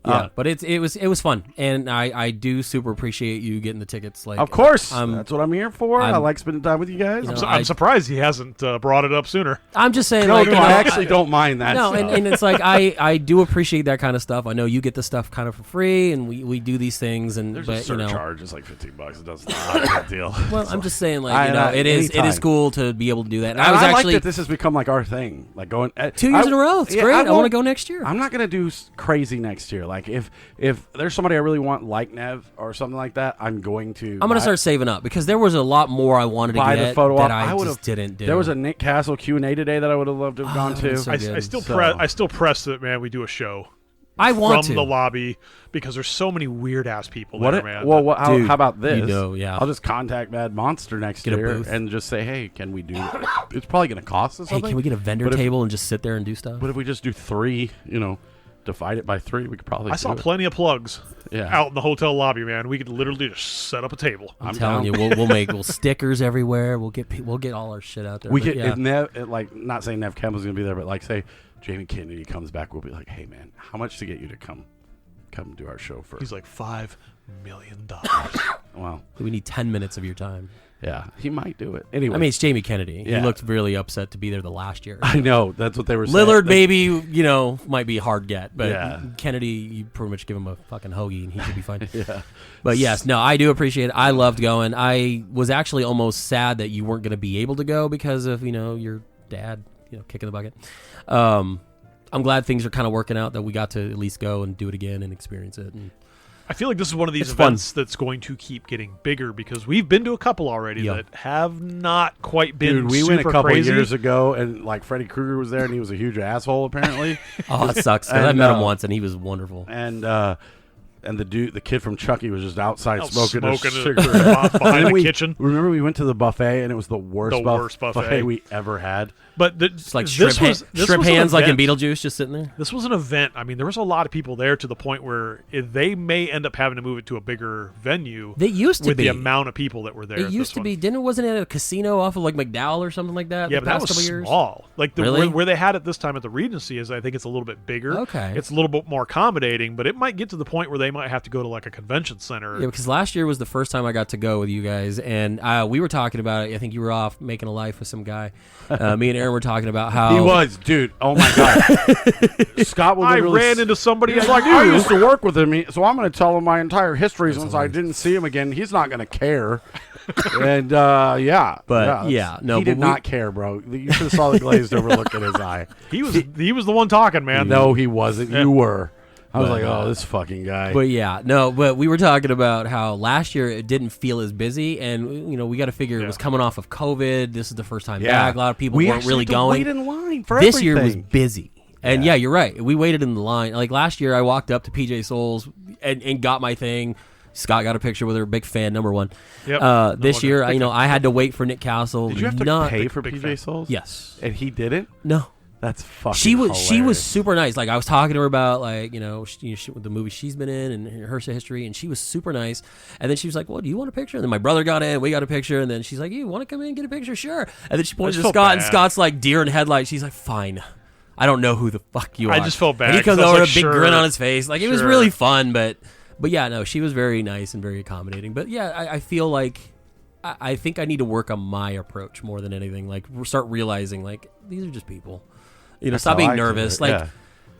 Speaker 2: Yeah, but it was fun, and I do super appreciate you getting the tickets. Like,
Speaker 4: of course, that's what I'm here for. I like spending time with you guys.
Speaker 3: You know, I'm surprised he hasn't brought it up sooner.
Speaker 2: I'm just saying,
Speaker 4: no, I actually don't mind that.
Speaker 2: No, and it's like I do appreciate that kind of stuff. I know you get the stuff kind of for free, and we do these things, and
Speaker 4: there's
Speaker 2: but
Speaker 4: a surcharge. It's like $15. It doesn't not a big deal.
Speaker 2: Well, I'm just saying, like it is cool to be able to do that. And
Speaker 4: I like that this has become like our thing, like going
Speaker 2: 2 years in a row. It's great. I want to go next year.
Speaker 4: I'm not gonna do crazy next year. Like if there's somebody I really want, like Nev or something like that, I'm going to
Speaker 2: start saving up because there was a lot more I wanted to get
Speaker 4: the photo
Speaker 2: that
Speaker 4: I
Speaker 2: just didn't do.
Speaker 4: There was a Nick Castle Q&A today that I would have loved to have gone to.
Speaker 2: So
Speaker 3: I still press that, man. We do a show.
Speaker 2: I want
Speaker 3: from the lobby because there's so many weird ass people there, man.
Speaker 4: Well, how about this?
Speaker 2: Yeah.
Speaker 4: I'll just contact Mad Monster next year and just say, hey, can we do it? It's probably going to cost us something.
Speaker 2: Hey, can we get a vendor table and just sit there and do stuff?
Speaker 4: But if we just do 3, divide it by 3, we could probably
Speaker 3: I saw plenty of plugs out in the hotel lobby, man. We could literally just set up a table.
Speaker 2: I'm telling you, we'll make stickers everywhere. We'll get all our shit out there.
Speaker 4: We get if Nev, like, not saying Nev Campbell's going to be there, but like say Jamie Kennedy comes back, we'll be like, hey man, how much to get you to come do our show first?
Speaker 3: He's like $5 million.
Speaker 4: Wow.
Speaker 2: We need 10 minutes of your time.
Speaker 4: Yeah, he might do it. Anyway,
Speaker 2: I mean, it's Jamie Kennedy. Yeah. He looked really upset to be there the last year.
Speaker 4: I know. That's what they were saying.
Speaker 2: Lillard, maybe, might be a hard get. But Kennedy, you pretty much give him a fucking hoagie and he should be fine.
Speaker 4: Yeah.
Speaker 2: But yes, no, I do appreciate it. I loved going. I was actually almost sad that you weren't going to be able to go because of, your dad, kicking the bucket. I'm glad things are kind of working out that we got to at least go and do it again and experience it. And
Speaker 3: I feel like this is one of these events that's going to keep getting bigger because we've been to a couple already that have not quite been
Speaker 4: Dude, we
Speaker 3: super
Speaker 4: went a couple
Speaker 3: crazy.
Speaker 4: Years ago, and like Freddy Krueger was there, and he was a huge asshole apparently.
Speaker 2: Oh, that sucks. I met him once, and he was wonderful.
Speaker 4: And the kid from Chucky was just outside smoking a cigarette
Speaker 3: behind the kitchen.
Speaker 4: Remember, we went to the buffet, and it was the worst buffet we ever had.
Speaker 3: But
Speaker 2: it's like shrimp hands, like in Beetlejuice, just sitting there.
Speaker 3: This was an event. I mean, there was a lot of people there to the point where they may end up having to move it to a bigger venue.
Speaker 2: They used to
Speaker 3: with
Speaker 2: be
Speaker 3: the amount of people that were there.
Speaker 2: It used to be. Wasn't it a casino off of like McDowell or something like that?
Speaker 3: Yeah, but that was small. Like where they had it this time at the Regency is, I think it's a little bit bigger.
Speaker 2: Okay,
Speaker 3: it's a little bit more accommodating, but it might get to the point where they might have to go to like a convention center.
Speaker 2: Yeah, because last year was the first time I got to go with you guys, and we were talking about it. I think you were off making a life with some guy. Me and Aaron were talking about how
Speaker 4: he was, dude. Oh my god, Scott.
Speaker 3: I ran into somebody.
Speaker 4: He's like, I used to work with him, so I'm going to tell him my entire history since I didn't see him again. He's not going to care. And
Speaker 2: he
Speaker 4: did not care, bro. You should have saw the glazed over look in his eye.
Speaker 3: He was the one talking, man.
Speaker 4: No, he wasn't. You were. I was like, oh, this fucking guy.
Speaker 2: But we were talking about how last year it didn't feel as busy, and we got to figure it was coming off of COVID. This is the first time back. A lot of people weren't really going.
Speaker 4: Wait in line for
Speaker 2: this
Speaker 4: everything.
Speaker 2: year was busy, and you're right. We waited in the line. Like last year, I walked up to PJ Souls and got my thing. Scott got a picture with her, big fan, number one.
Speaker 3: Yep.
Speaker 2: This year, I had to wait for Nick Castle.
Speaker 4: Did you have to pay for PJ Souls?
Speaker 2: Yes,
Speaker 4: and he didn't.
Speaker 2: No.
Speaker 4: That's fucking
Speaker 2: She was super nice. Like I was talking to her about the movie she's been in and her history, and she was super nice. And then she was like, "Well, do you want a picture?" And then my brother got in, we got a picture, and then she's like, "You want to come in and get a picture?" Sure. And then she pointed to Scott, and Scott's like deer in headlights. She's like, "Fine, I don't know who the fuck you are."
Speaker 3: I just felt bad.
Speaker 2: And he comes over with a big grin on his face. Like it was really fun, but yeah, no, she was very nice and very accommodating. But yeah, I feel like I think I need to work on my approach more than anything. Like start realizing like these are just people. Stop being nervous. Like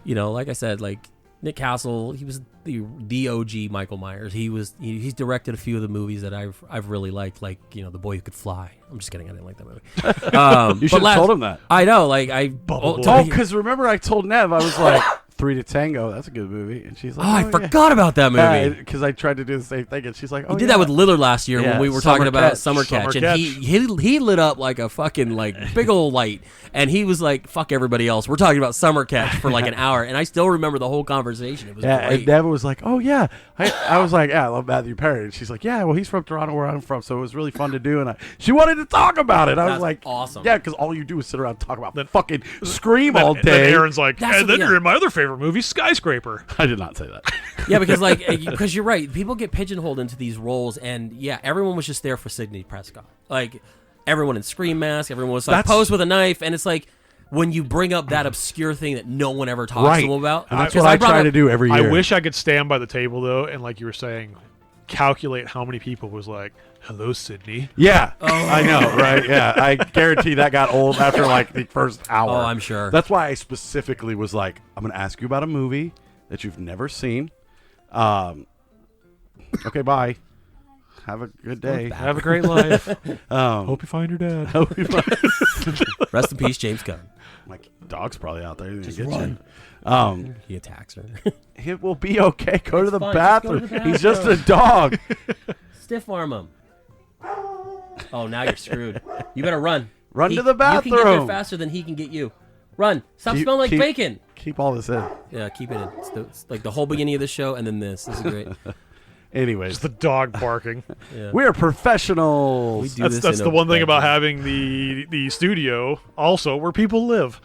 Speaker 2: I said, like Nick Castle, he was the OG Michael Myers. He's directed a few of the movies that I've really liked, like The Boy Who Could Fly. I'm just kidding, I didn't like that movie.
Speaker 4: You should have told him that.
Speaker 2: I know, like
Speaker 4: because remember I told Nev, I was like 3 to Tango. That's a good movie, and she's like,
Speaker 2: I forgot about that movie
Speaker 4: because I tried to do the same thing, and she's like,
Speaker 2: you did that with Lillard last year when we were talking about Summer Catch, and he lit up like a fucking like big old light, and he was like, "Fuck everybody else." We're talking about Summer Catch for like an hour, and I still remember the whole conversation. It was great.
Speaker 4: And Nev was like, "Oh yeah," I was like, "Yeah, I love Matthew Perry," and she's like, "Yeah, well, he's from Toronto, where I'm from, so it was really fun to do." And she wanted to talk about it. I was like,
Speaker 2: awesome.
Speaker 4: Yeah, because all you do is sit around and talk about fucking Scream all day.
Speaker 3: And Aaron's like, and then you're in my other favorite favorite movie, Skyscraper.
Speaker 4: I did not say that.
Speaker 2: Yeah, because you're right. People get pigeonholed into these roles, and yeah, everyone was just there for Sidney Prescott. Like everyone in Scream mask, everyone was like posed with a knife, and it's like when you bring up that obscure thing that no one ever talks to them about.
Speaker 4: And that's what I try to do every year.
Speaker 3: I wish I could stand by the table though, and like you were saying, calculate how many people was like, "Hello, Sydney."
Speaker 4: Yeah, I know, right? Yeah, I guarantee that got old after like the first hour.
Speaker 2: Oh, I'm sure.
Speaker 4: That's why I specifically was like, I'm going to ask you about a movie that you've never seen. Okay, bye. Have a good day.
Speaker 3: Have a great life. Hope you find your dad.
Speaker 2: Rest in peace, James Gunn.
Speaker 4: My dog's probably out there.
Speaker 2: Just
Speaker 4: get
Speaker 2: run.
Speaker 4: You.
Speaker 2: He attacks her.
Speaker 4: It will be okay. Go to the bathroom.
Speaker 2: Just go to the
Speaker 4: He's just a dog.
Speaker 2: Stiff arm him. Oh, now you're screwed. You better run.
Speaker 4: Run to the bathroom.
Speaker 2: You can get there faster than he can get you. Run. Stop smelling like bacon.
Speaker 4: Keep all this in.
Speaker 2: Yeah, keep it in. It's like the whole beginning of the show and then this. This is great.
Speaker 4: Anyways.
Speaker 3: Just the dog barking.
Speaker 2: Yeah.
Speaker 4: We're professionals.
Speaker 3: That's the one thing about having the studio also where people live.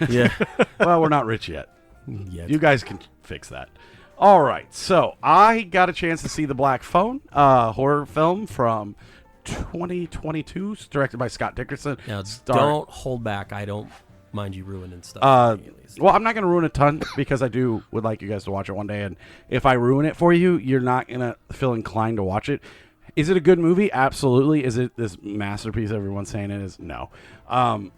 Speaker 2: Yeah.
Speaker 4: Well, we're not rich yet. You guys can fix that. All right. So I got a chance to see The Black Phone, horror film from 2022, directed by Scott Dickerson.
Speaker 2: Now, don't hold back. I don't mind you ruining stuff.
Speaker 4: Well, I'm not going to ruin a ton because I would like you guys to watch it one day. And if I ruin it for you, you're not going to feel inclined to watch it. Is it a good movie? Absolutely. Is it this masterpiece everyone's saying it is? No. And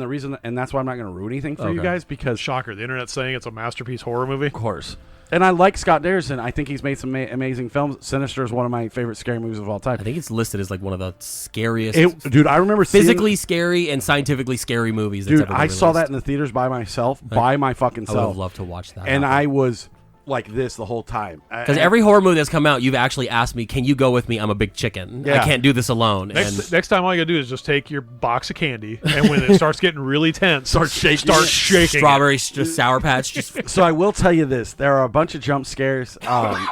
Speaker 4: the reason, and that's why I'm not going to ruin anything for you guys, because
Speaker 3: shocker, the internet's saying it's a masterpiece horror movie.
Speaker 4: Of course. And I like Scott Dickerson. I think he's made some amazing films. Sinister is one of my favorite scary movies of all time.
Speaker 2: I think it's listed as like one of the scariest.
Speaker 4: Dude, I remember
Speaker 2: physically scary and scientifically scary movies.
Speaker 4: Dude, I saw that in the theaters by myself, by my fucking self.
Speaker 2: I would love to watch that.
Speaker 4: And I was like this the whole time.
Speaker 2: Because every horror movie that's come out, you've actually asked me, can you go with me? I'm a big chicken. Yeah. I can't do this alone.
Speaker 3: Next time all you got to do is just take your box of candy, and when it starts getting really tense, start shaking.
Speaker 2: Strawberry, just Sour Patch. Just
Speaker 4: So I will tell you this. There are a bunch of jump scares,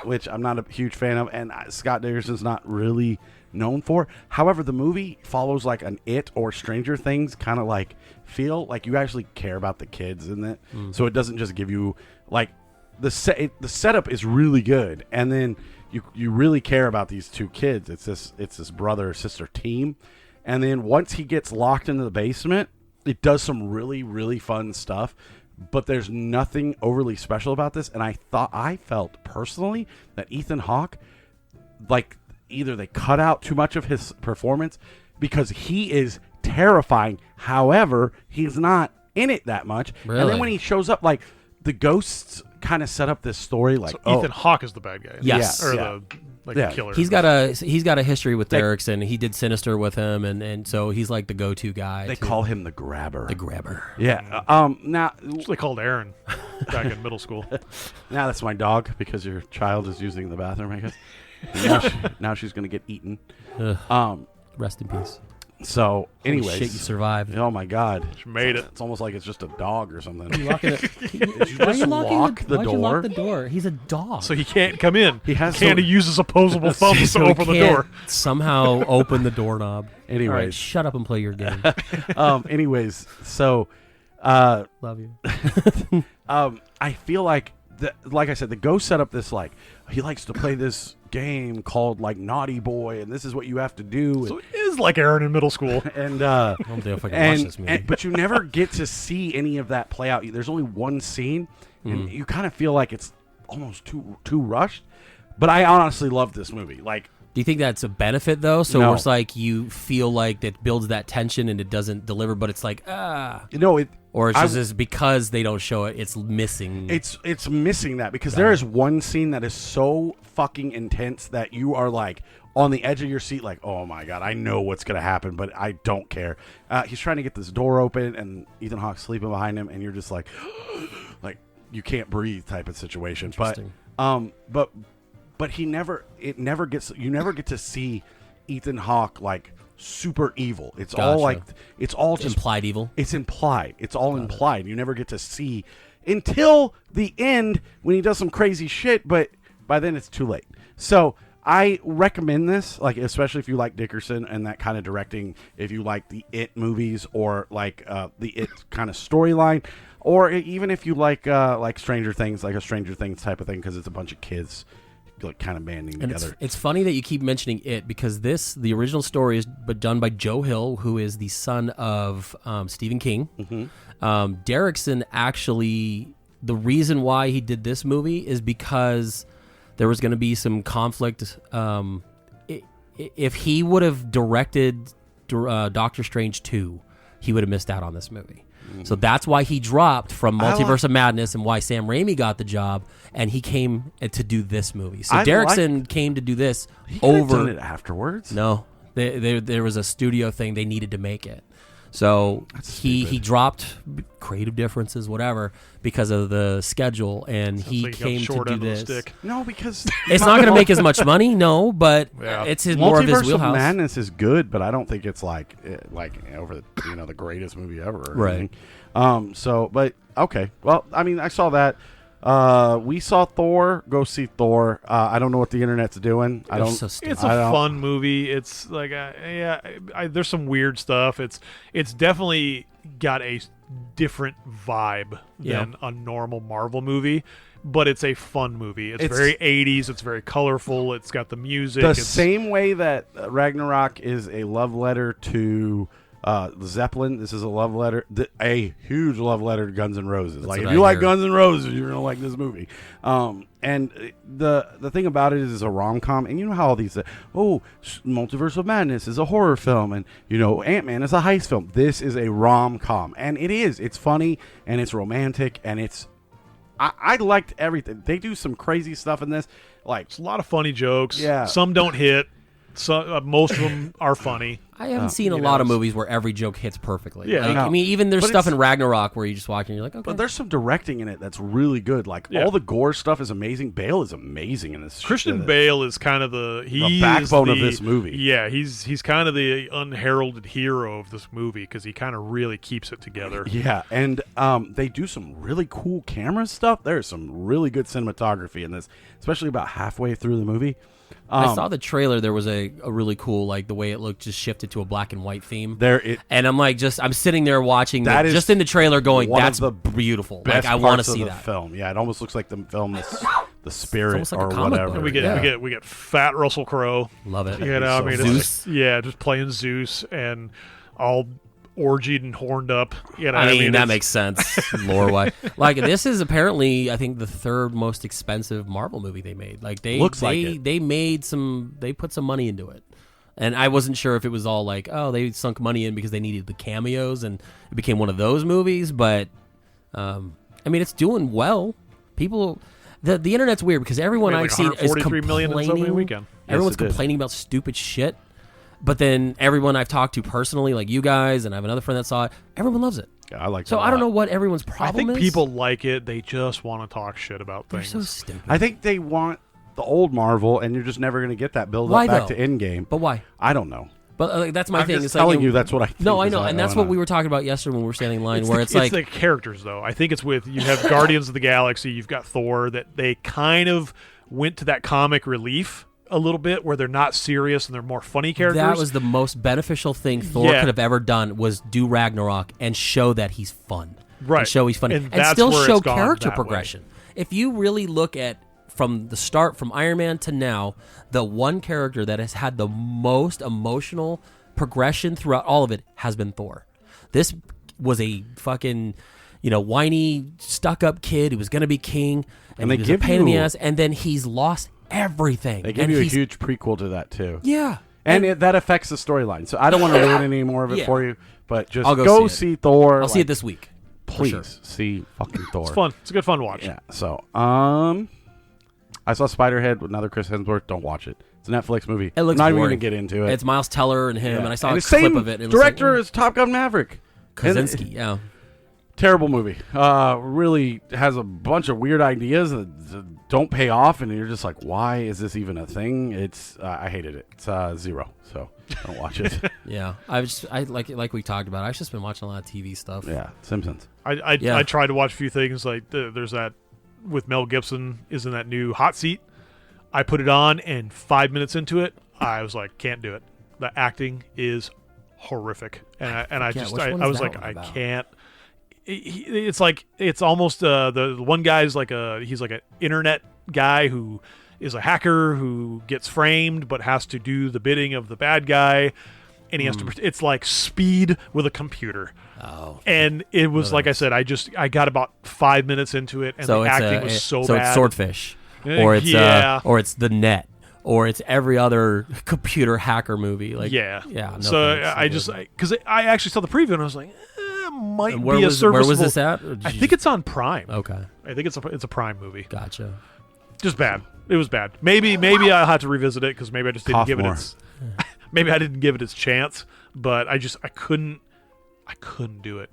Speaker 4: which I'm not a huge fan of, and Scott Dickerson's not really known for. However, the movie follows like an It or Stranger Things kind of like feel. Like you actually care about the kids in it. So it doesn't just give you like... The setup is really good, and then you really care about these two kids. It's this brother sister team, and then once he gets locked into the basement, it does some really really fun stuff. But there's nothing overly special about this, and I felt personally that Ethan Hawke, like either they cut out too much of his performance because he is terrifying. However, he's not in it that much,
Speaker 2: really?
Speaker 4: And then when he shows up, like the ghosts kind of set up this story like
Speaker 3: so Ethan Hawke is the bad guy.
Speaker 2: Yes.
Speaker 3: The killer.
Speaker 2: He's got a history with Derrickson. He did Sinister with him, and so he's like the go-to guy.
Speaker 4: They call him the Grabber.
Speaker 2: The Grabber.
Speaker 4: Yeah. Now
Speaker 3: that's what they called Aaron back in middle school.
Speaker 4: Now that's my dog because your child is using the bathroom, I guess. Now she's gonna get eaten.
Speaker 2: Rest in peace.
Speaker 4: So, anyways,
Speaker 2: shit, you survived.
Speaker 4: Oh my God,
Speaker 3: she made it.
Speaker 4: It's almost like it's just a dog or something.
Speaker 2: Did you
Speaker 4: just lock the door?
Speaker 2: Why'd you lock the door? He's a dog,
Speaker 3: so he can't come in.
Speaker 4: He
Speaker 3: can't use his opposable thumbs to open the door.
Speaker 2: Somehow open the doorknob.
Speaker 4: Anyways,
Speaker 2: all right, shut up and play your game.
Speaker 4: Anyways, so
Speaker 2: love you.
Speaker 4: I feel like like I said, the ghost set up this like he likes to play this game called like Naughty Boy, and this is what you have to do.
Speaker 3: So it is like Aaron in middle school.
Speaker 4: And
Speaker 2: I don't know if I can watch this movie.
Speaker 4: But you never get to see any of that play out. There's only one scene, and you kind of feel like it's almost too rushed. But I honestly love this movie. Like,
Speaker 2: do you think that's a benefit though? So
Speaker 4: no.
Speaker 2: It's like you feel like that builds that tension and it doesn't deliver, but it's like or it's just because they don't show it, it's missing.
Speaker 4: It's missing that because there is one scene that is so fucking intense that you are like on the edge of your seat, like, oh my God, I know what's gonna happen, but I don't care. He's trying to get this door open, and Ethan Hawke's sleeping behind him, and you're just like, like you can't breathe type of situation. But you never get to see Ethan Hawke like super evil. It's all just
Speaker 2: implied evil.
Speaker 4: It's implied. It's all implied. You never get to see until the end when he does some crazy shit, but by then it's too late. So I recommend this, like especially if you like Dickerson and that kind of directing, if you like the It movies or like the It kind of storyline. Or even if you like Stranger Things, like a Stranger Things type of thing, because it's a bunch of kids like kind of banding together.
Speaker 2: It's funny that you keep mentioning it, because the original story is done by Joe Hill, who is the son of Stephen King. Mm-hmm. Derrickson actually, the reason why he did this movie is because there was going to be some conflict. If he would have directed Doctor Strange 2, he would have missed out on this movie. So that's why he dropped from Multiverse of Madness and why Sam Raimi got the job, and he came to do this movie. So Derrickson came to do this over.
Speaker 4: Done it afterwards?
Speaker 2: No, there was a studio thing they needed to make it. So he dropped creative differences, whatever, because of the schedule, and he came to do this.
Speaker 4: No, because
Speaker 2: it's not going to make as much money, no, but it's more of his wheelhouse.
Speaker 4: Multiverse of Madness is good, but I don't think it's like over the greatest movie ever, right? But okay, well, I mean, I saw that. We saw Thor. Go see Thor. I don't know what the internet's doing.
Speaker 3: It's a fun movie. It's like there's some weird stuff. It's definitely got a different vibe than a normal Marvel movie, but it's a fun movie. It's very 80s. It's very colorful. It's got the music.
Speaker 4: The same way that Ragnarok is a love letter to Zeppelin. This is a huge love letter to Guns N' Roses. That's like, if you like Guns N' Roses, you're gonna like this movie. And the thing about it is it's a rom-com, and you know how all these Multiverse of Madness is a horror film, and Ant-Man is a heist film. This is a rom-com, and it's funny and it's romantic, and I liked everything. They do some crazy stuff in this. Like,
Speaker 3: it's a lot of funny jokes.
Speaker 4: Yeah,
Speaker 3: some don't hit. So most of them are funny.
Speaker 2: I haven't seen a lot of movies where every joke hits perfectly.
Speaker 3: Yeah,
Speaker 2: I mean, even there's stuff in Ragnarok where you just watch and you're like, okay.
Speaker 4: But there's some directing in it that's really good. Like, all the gore stuff is amazing. Bale is amazing in this.
Speaker 3: Christian Bale is kind of the
Speaker 4: backbone of this movie.
Speaker 3: Yeah, he's kind of the unheralded hero of this movie because he kind of really keeps it together.
Speaker 4: Yeah, and they do some really cool camera stuff. There's some really good cinematography in this, especially about halfway through the movie.
Speaker 2: I saw the trailer. There was a really cool, like, the way it looked just shifted to a black and white theme. And I'm like, I'm sitting there watching just in the trailer going, that's beautiful. Like, I want to see that
Speaker 4: film. Yeah, it almost looks like the film, the Spirit or whatever.
Speaker 3: We get fat Russell Crowe.
Speaker 2: Love it.
Speaker 3: I mean, Zeus. Just playing Zeus and all orgied and horned up.
Speaker 2: I mean that makes sense lore-wise. Like, this is apparently, I think, the third most expensive Marvel movie they made. Like, they put some money into it, and I wasn't sure if it was all like, they sunk money in because they needed the cameos and it became one of those movies. But I mean, it's doing well. People, the internet's weird because everyone I've seen is complaining. Everyone's complaining about stupid shit. But then everyone I've talked to personally, like you guys, and I have another friend that saw it, everyone loves it.
Speaker 4: Yeah, I like it.
Speaker 2: So I don't know what everyone's problem is.
Speaker 3: I think people like it. They just want to talk shit about things.
Speaker 2: They're so stupid.
Speaker 4: I think they want the old Marvel, and you're just never going to get that build up back to Endgame.
Speaker 2: But why?
Speaker 4: I don't know.
Speaker 2: But that's my thing.
Speaker 4: I'm just telling you that's what I think.
Speaker 2: No, I know. And that's what we were talking about yesterday when we were standing in line, it's
Speaker 3: the characters, though. I think it's you have Guardians of the Galaxy, you've got Thor, that they kind of went to that comic relief a little bit where they're not serious and they're more funny characters.
Speaker 2: That was the most beneficial thing Thor could have ever done, was do Ragnarok and show that he's fun.
Speaker 3: Right.
Speaker 2: And show he's funny. And still show character progression. Way. If you really look at from the start, from Iron Man to now, the one character that has had the most emotional progression throughout all of it has been Thor. This was a fucking, whiny, stuck-up kid who was going to be king, and he was a pain in the ass, and then he's lost everything.
Speaker 4: They give you a huge prequel to that too.
Speaker 2: Yeah,
Speaker 4: and that affects the storyline. So I don't want to ruin any more of it for you, but just go see Thor.
Speaker 2: I'll see it this week.
Speaker 4: Please see fucking Thor.
Speaker 3: It's fun. It's a good fun watch.
Speaker 4: Yeah. So I saw Spiderhead with another Chris Hemsworth. Don't watch it. It's a Netflix movie.
Speaker 2: It looks
Speaker 4: not
Speaker 2: boring.
Speaker 4: even gonna get into it.
Speaker 2: It's Miles Teller and him, and I saw a clip of it.
Speaker 4: And director is Top Gun Maverick.
Speaker 2: Kaczynski. Yeah.
Speaker 4: Terrible movie. Really has a bunch of weird ideas that don't pay off, and you're just like, why is this even a thing? It's I hated it. It's 0, so don't watch it.
Speaker 2: Yeah, I like we talked about. I've just been watching a lot of TV stuff.
Speaker 4: Yeah, Simpsons.
Speaker 3: I tried to watch a few things. Like there's that with Mel Gibson is in that new Hot Seat. I put it on, and 5 minutes into it, I was like, can't do it. The acting is horrific, and I was like, I can't. it's like it's almost the one guy's like he's like an internet guy who is a hacker who gets framed but has to do the bidding of the bad guy, and he has to. It's like Speed with a computer.
Speaker 2: Oh,
Speaker 3: and it was like I said, I got about 5 minutes into it, and the acting was so bad.
Speaker 2: So it's Swordfish, or it's The Net, or it's every other computer hacker movie. Like
Speaker 3: yeah.
Speaker 2: No
Speaker 3: so
Speaker 2: thanks.
Speaker 3: because I actually saw the preview and I was like, might
Speaker 2: where
Speaker 3: be
Speaker 2: was,
Speaker 3: a serviceable.
Speaker 2: Where was this at?
Speaker 3: I think it's on Prime.
Speaker 2: Okay,
Speaker 3: I think it's a Prime movie.
Speaker 2: Gotcha.
Speaker 3: Just bad. It was bad. Maybe I'll have to revisit it because maybe I just didn't give it its. Maybe I didn't give it its chance, but I couldn't do it.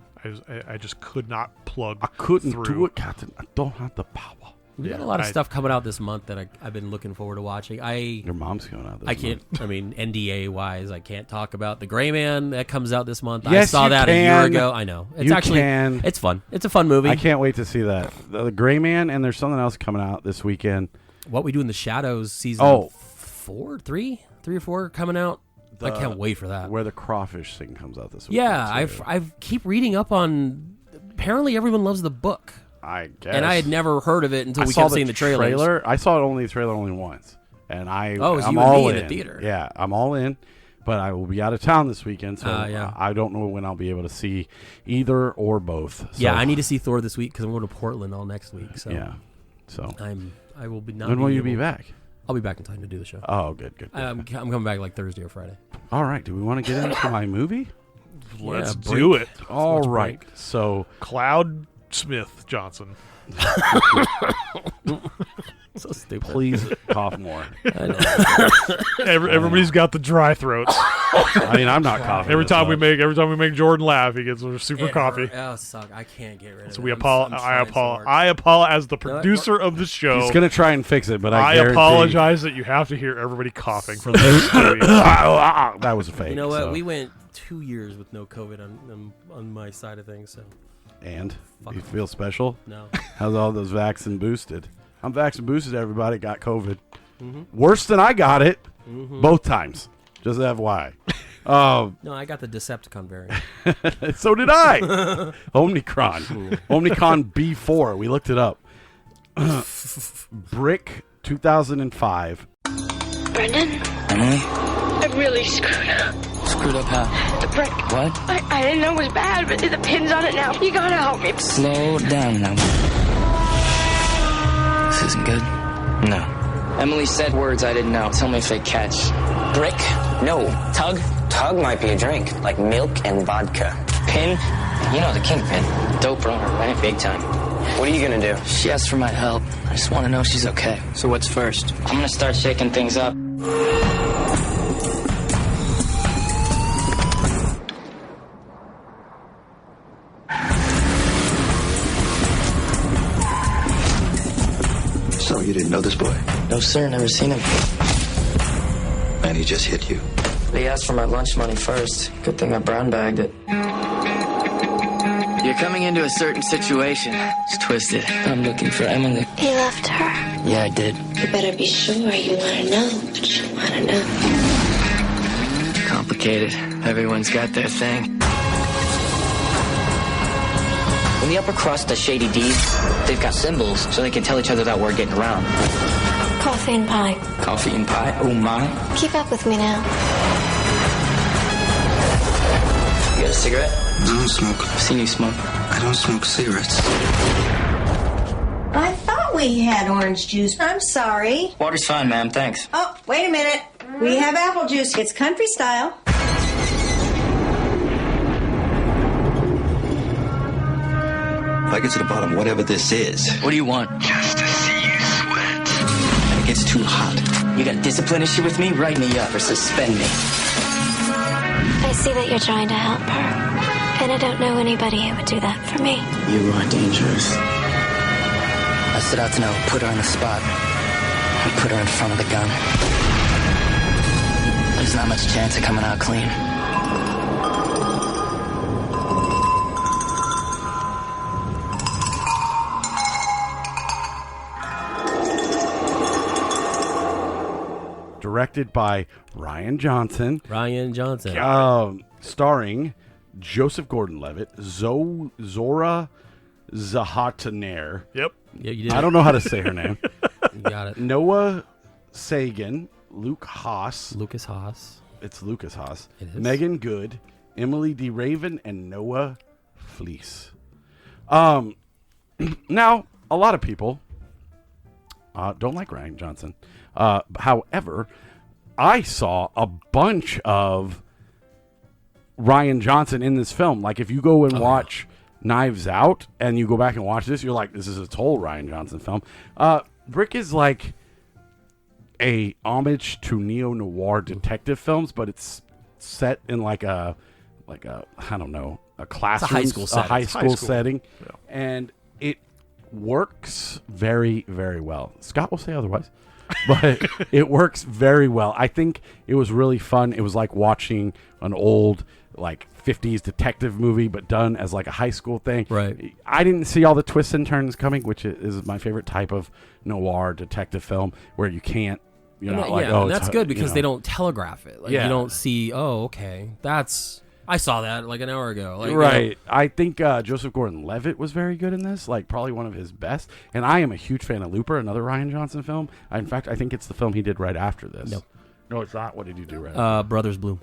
Speaker 3: I just could not plug.
Speaker 4: I couldn't
Speaker 3: through.
Speaker 4: do it, Captain. I don't have the power.
Speaker 2: We got a lot of stuff coming out this month that I've been looking forward to watching.
Speaker 4: Your mom's coming out this month.
Speaker 2: I can't, I mean, NDA wise, I can't talk about The Gray Man that comes out this month.
Speaker 4: Yes,
Speaker 2: I saw that
Speaker 4: can.
Speaker 2: a year ago. I know. It's it's fun. It's a fun movie.
Speaker 4: I can't wait to see that. The Gray Man, and there's something else coming out this weekend.
Speaker 2: What We Do in the Shadows season 3 or 4 coming out. I can't wait for that.
Speaker 4: Where the crawfish thing comes out this weekend.
Speaker 2: Yeah, I keep reading up on. Apparently, everyone loves the book.
Speaker 4: I guess.
Speaker 2: And I had never heard of it until we kept seeing the trailers.
Speaker 4: I saw the trailer only once, and I'm
Speaker 2: you
Speaker 4: all
Speaker 2: and me
Speaker 4: in
Speaker 2: the theater.
Speaker 4: Yeah, I'm all in, but I will be out of town this weekend, so
Speaker 2: yeah.
Speaker 4: I don't know when I'll be able to see either or both. So,
Speaker 2: yeah, I need to see Thor this week because I'm going to Portland all next week. So
Speaker 4: yeah, so
Speaker 2: I will be not.
Speaker 4: When will you be back?
Speaker 2: I'll be back in time to do the show.
Speaker 4: Oh, good.
Speaker 2: I'm coming back like Thursday or Friday.
Speaker 4: All right. Do we want to get into my movie?
Speaker 3: Let's do it.
Speaker 4: All right. So
Speaker 3: Cloud Smith Johnson.
Speaker 2: So stupid.
Speaker 4: Please cough more.
Speaker 3: Everybody's got the dry throats.
Speaker 4: I mean, I'm not coughing.
Speaker 3: Every time we make Jordan laugh, he gets a super coffee.
Speaker 2: Oh, suck! I can't get rid of it.
Speaker 3: So I apologize as the producer of the show.
Speaker 4: He's gonna try and fix it, but
Speaker 3: I apologize that you have to hear everybody coughing for this movie.
Speaker 4: That was a fake.
Speaker 2: You know what? We went 2 years with no COVID on my side of things. So.
Speaker 4: And do you feel special?
Speaker 2: No.
Speaker 4: How's all those vaccine boosted? I'm vaccine boosted. Everybody got COVID. Worse than I got it both times. Just FYI.
Speaker 2: No, I got the Decepticon variant.
Speaker 4: So did I. Omicron. Omicron B4. We looked it up. Brick 2005.
Speaker 5: Brendan?
Speaker 6: Emily?
Speaker 5: I really screwed up.
Speaker 6: Screwed up how?
Speaker 5: The brick.
Speaker 6: What?
Speaker 5: I didn't know it was bad, but the pin's on it now. You gotta help me.
Speaker 6: Slow down now. This isn't good. No. Emily said words I didn't know. Tell me if they catch. Brick? No. Tug? Tug might be a drink, like milk and vodka. Pin? You know the kingpin. Dope runner, right? Big time. What are you gonna do? She asked for my help. I just want to know she's okay. So what's first? I'm gonna start shaking things up.
Speaker 7: So you didn't know this boy?
Speaker 6: No, sir. Never seen him.
Speaker 7: And he just hit you?
Speaker 6: They asked for my lunch money first. Good thing I brown bagged it. You're coming into a certain situation. It's twisted. I'm looking for Emily.
Speaker 5: You left her.
Speaker 6: Yeah, I did.
Speaker 5: You better be sure you want to know what you want to know.
Speaker 6: Complicated. Everyone's got their thing. In the upper crust, the Shady D's, they've got symbols so they can tell each other that word getting around.
Speaker 5: Coffee and pie.
Speaker 6: Coffee and pie? Oh, my.
Speaker 5: Keep up with me now.
Speaker 6: You got a cigarette?
Speaker 7: I don't smoke.
Speaker 6: I've seen you smoke.
Speaker 7: I don't smoke cigarettes.
Speaker 8: I thought we had orange juice. I'm sorry.
Speaker 6: Water's fine, ma'am. Thanks.
Speaker 8: Oh, wait a minute. We have apple juice. It's country style.
Speaker 7: If I get to the bottom, whatever this is.
Speaker 6: What do you want?
Speaker 7: Just to see you sweat.
Speaker 6: It gets too hot. You got a discipline issue with me? Write me up or suspend me.
Speaker 5: I see that you're trying to help her. And I don't know anybody who would do that for me.
Speaker 6: You are dangerous. I set out to know, put her on the spot. And put her in front of the gun. There's not much chance of coming out clean.
Speaker 4: Directed by Rian Johnson.
Speaker 2: Rian Johnson.
Speaker 4: Starring Joseph Gordon-Levitt, Zora Zahataner.
Speaker 3: Yep.
Speaker 2: Yeah, you did.
Speaker 4: I don't know how to say her name.
Speaker 2: You got it.
Speaker 4: Noah Sagan, Lucas Haas. It's Lucas Haas.
Speaker 2: It is.
Speaker 4: Megan Good, Emily D. Raven, and Noah Fleece. Now, a lot of people don't like Rian Johnson. However, I saw a bunch of Rian Johnson in this film. Like, if you go and watch Knives Out and you go back and watch this, you're like, this is a total Rian Johnson film. Brick is like a homage to neo-noir detective films, but it's set in like a I don't know, a classroom, a high school setting. Yeah. And it works very, very well. Scott will say otherwise, but it works very well. I think it was really fun. It was like watching an old like 50s detective movie, but done as like a high school thing.
Speaker 2: Right.
Speaker 4: I didn't see all the twists and turns coming, which is my favorite type of noir detective film, where you can't, you're not like, oh,
Speaker 2: that's good because they don't telegraph it. Like, you don't see, oh, okay, I saw that like an hour ago. Like,
Speaker 4: right.
Speaker 2: You know.
Speaker 4: I think Joseph Gordon-Levitt was very good in this, like probably one of his best. And I am a huge fan of Looper, another Rian Johnson film. In fact, I think it's the film he did right after this. No, it's not. What did you do right after?
Speaker 2: Brothers Bloom.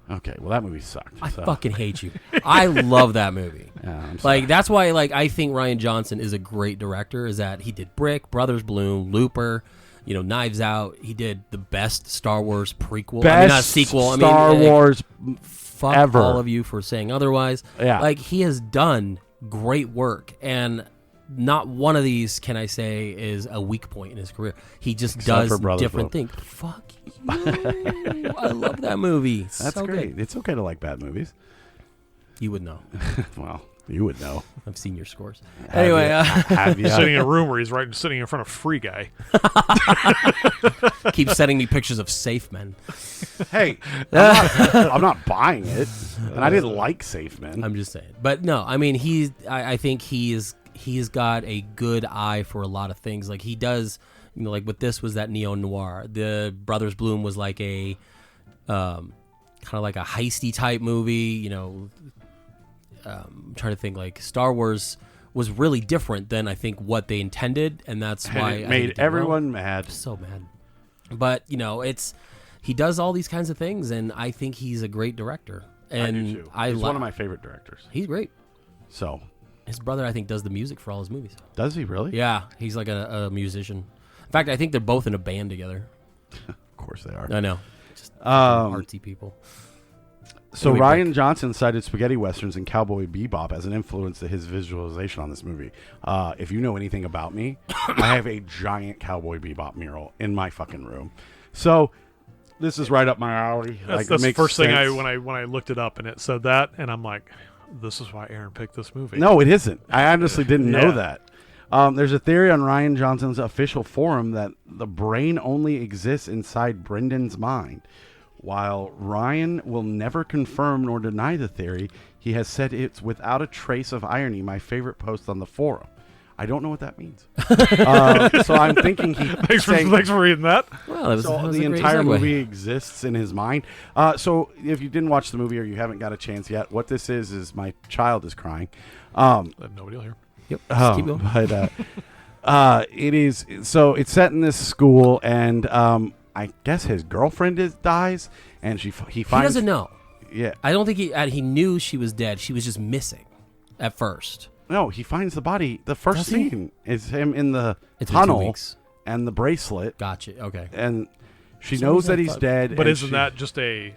Speaker 4: Okay, well, that movie sucked.
Speaker 2: I fucking hate you. I love that movie.
Speaker 4: Yeah,
Speaker 2: like, that's why, like, I think Rian Johnson is a great director, is that he did Brick, Brothers Bloom, Looper, Knives Out. He did the best Star Wars prequel. Not sequel.
Speaker 4: Star Wars
Speaker 2: fuck
Speaker 4: ever.
Speaker 2: All of you for saying otherwise.
Speaker 4: Yeah.
Speaker 2: Like, he has done great work, and not one of these, can I say, is a weak point in his career. He just does different things. Fuck you. I love that movie.
Speaker 4: That's
Speaker 2: so
Speaker 4: great.
Speaker 2: Good.
Speaker 4: It's okay to like bad movies.
Speaker 2: You would know.
Speaker 4: Well, you would know.
Speaker 2: I've seen your scores.
Speaker 4: Anyway,
Speaker 3: have you? Sitting in a room where he's sitting in front of Free Guy.
Speaker 2: Keep sending me pictures of Safe Men.
Speaker 4: Hey, I'm not buying it, and I didn't like Safe Men.
Speaker 2: I'm just saying. But no, I mean, I think he's got a good eye for a lot of things. Like, he does, like with this was that neo-noir. The Brothers Bloom was like a kind of like a heisty type movie, I'm trying to think, like Star Wars was really different than I think what they intended, and that's why
Speaker 4: it made everyone mad.
Speaker 2: So mad. But he does all these kinds of things, and I think he's a great director. And
Speaker 4: I do too. He's one of my favorite directors.
Speaker 2: He's great.
Speaker 4: So
Speaker 2: his brother, I think, does the music for all his movies.
Speaker 4: Does he really?
Speaker 2: Yeah, he's like a musician. In fact, I think they're both in a band together.
Speaker 4: Of course they are.
Speaker 2: I know. Just artsy people.
Speaker 4: So Rian Johnson cited spaghetti westerns and Cowboy Bebop as an influence to his visualization on this movie. If you know anything about me, I have a giant Cowboy Bebop mural in my fucking room. So this is right up my alley.
Speaker 3: That's the first thing when I looked it up and it said that, and I'm like, this is why Aaron picked this movie.
Speaker 4: No, it isn't. I honestly didn't know that. There's a theory on Rian Johnson's official forum that the brain only exists inside Brendan's mind. While Rian will never confirm nor deny the theory, he has said it's without a trace of irony my favorite post on the forum. I don't know what that means. So I'm thinking
Speaker 3: Thanks for reading that.
Speaker 2: Well,
Speaker 4: the entire movie exists in his mind. So if you didn't watch the movie or you haven't got a chance yet, what this is my child is crying.
Speaker 3: Nobody will hear.
Speaker 2: Yep. Keep going.
Speaker 4: But it is. So it's set in this school, and I guess his girlfriend dies, and he finds. He
Speaker 2: doesn't know.
Speaker 4: Yeah,
Speaker 2: I don't think he knew she was dead. She was just missing at first.
Speaker 4: No, he finds the body. The first scene is him in the tunnel and the bracelet.
Speaker 2: Gotcha. Okay.
Speaker 4: And she knows that he's dead.
Speaker 3: But isn't that just the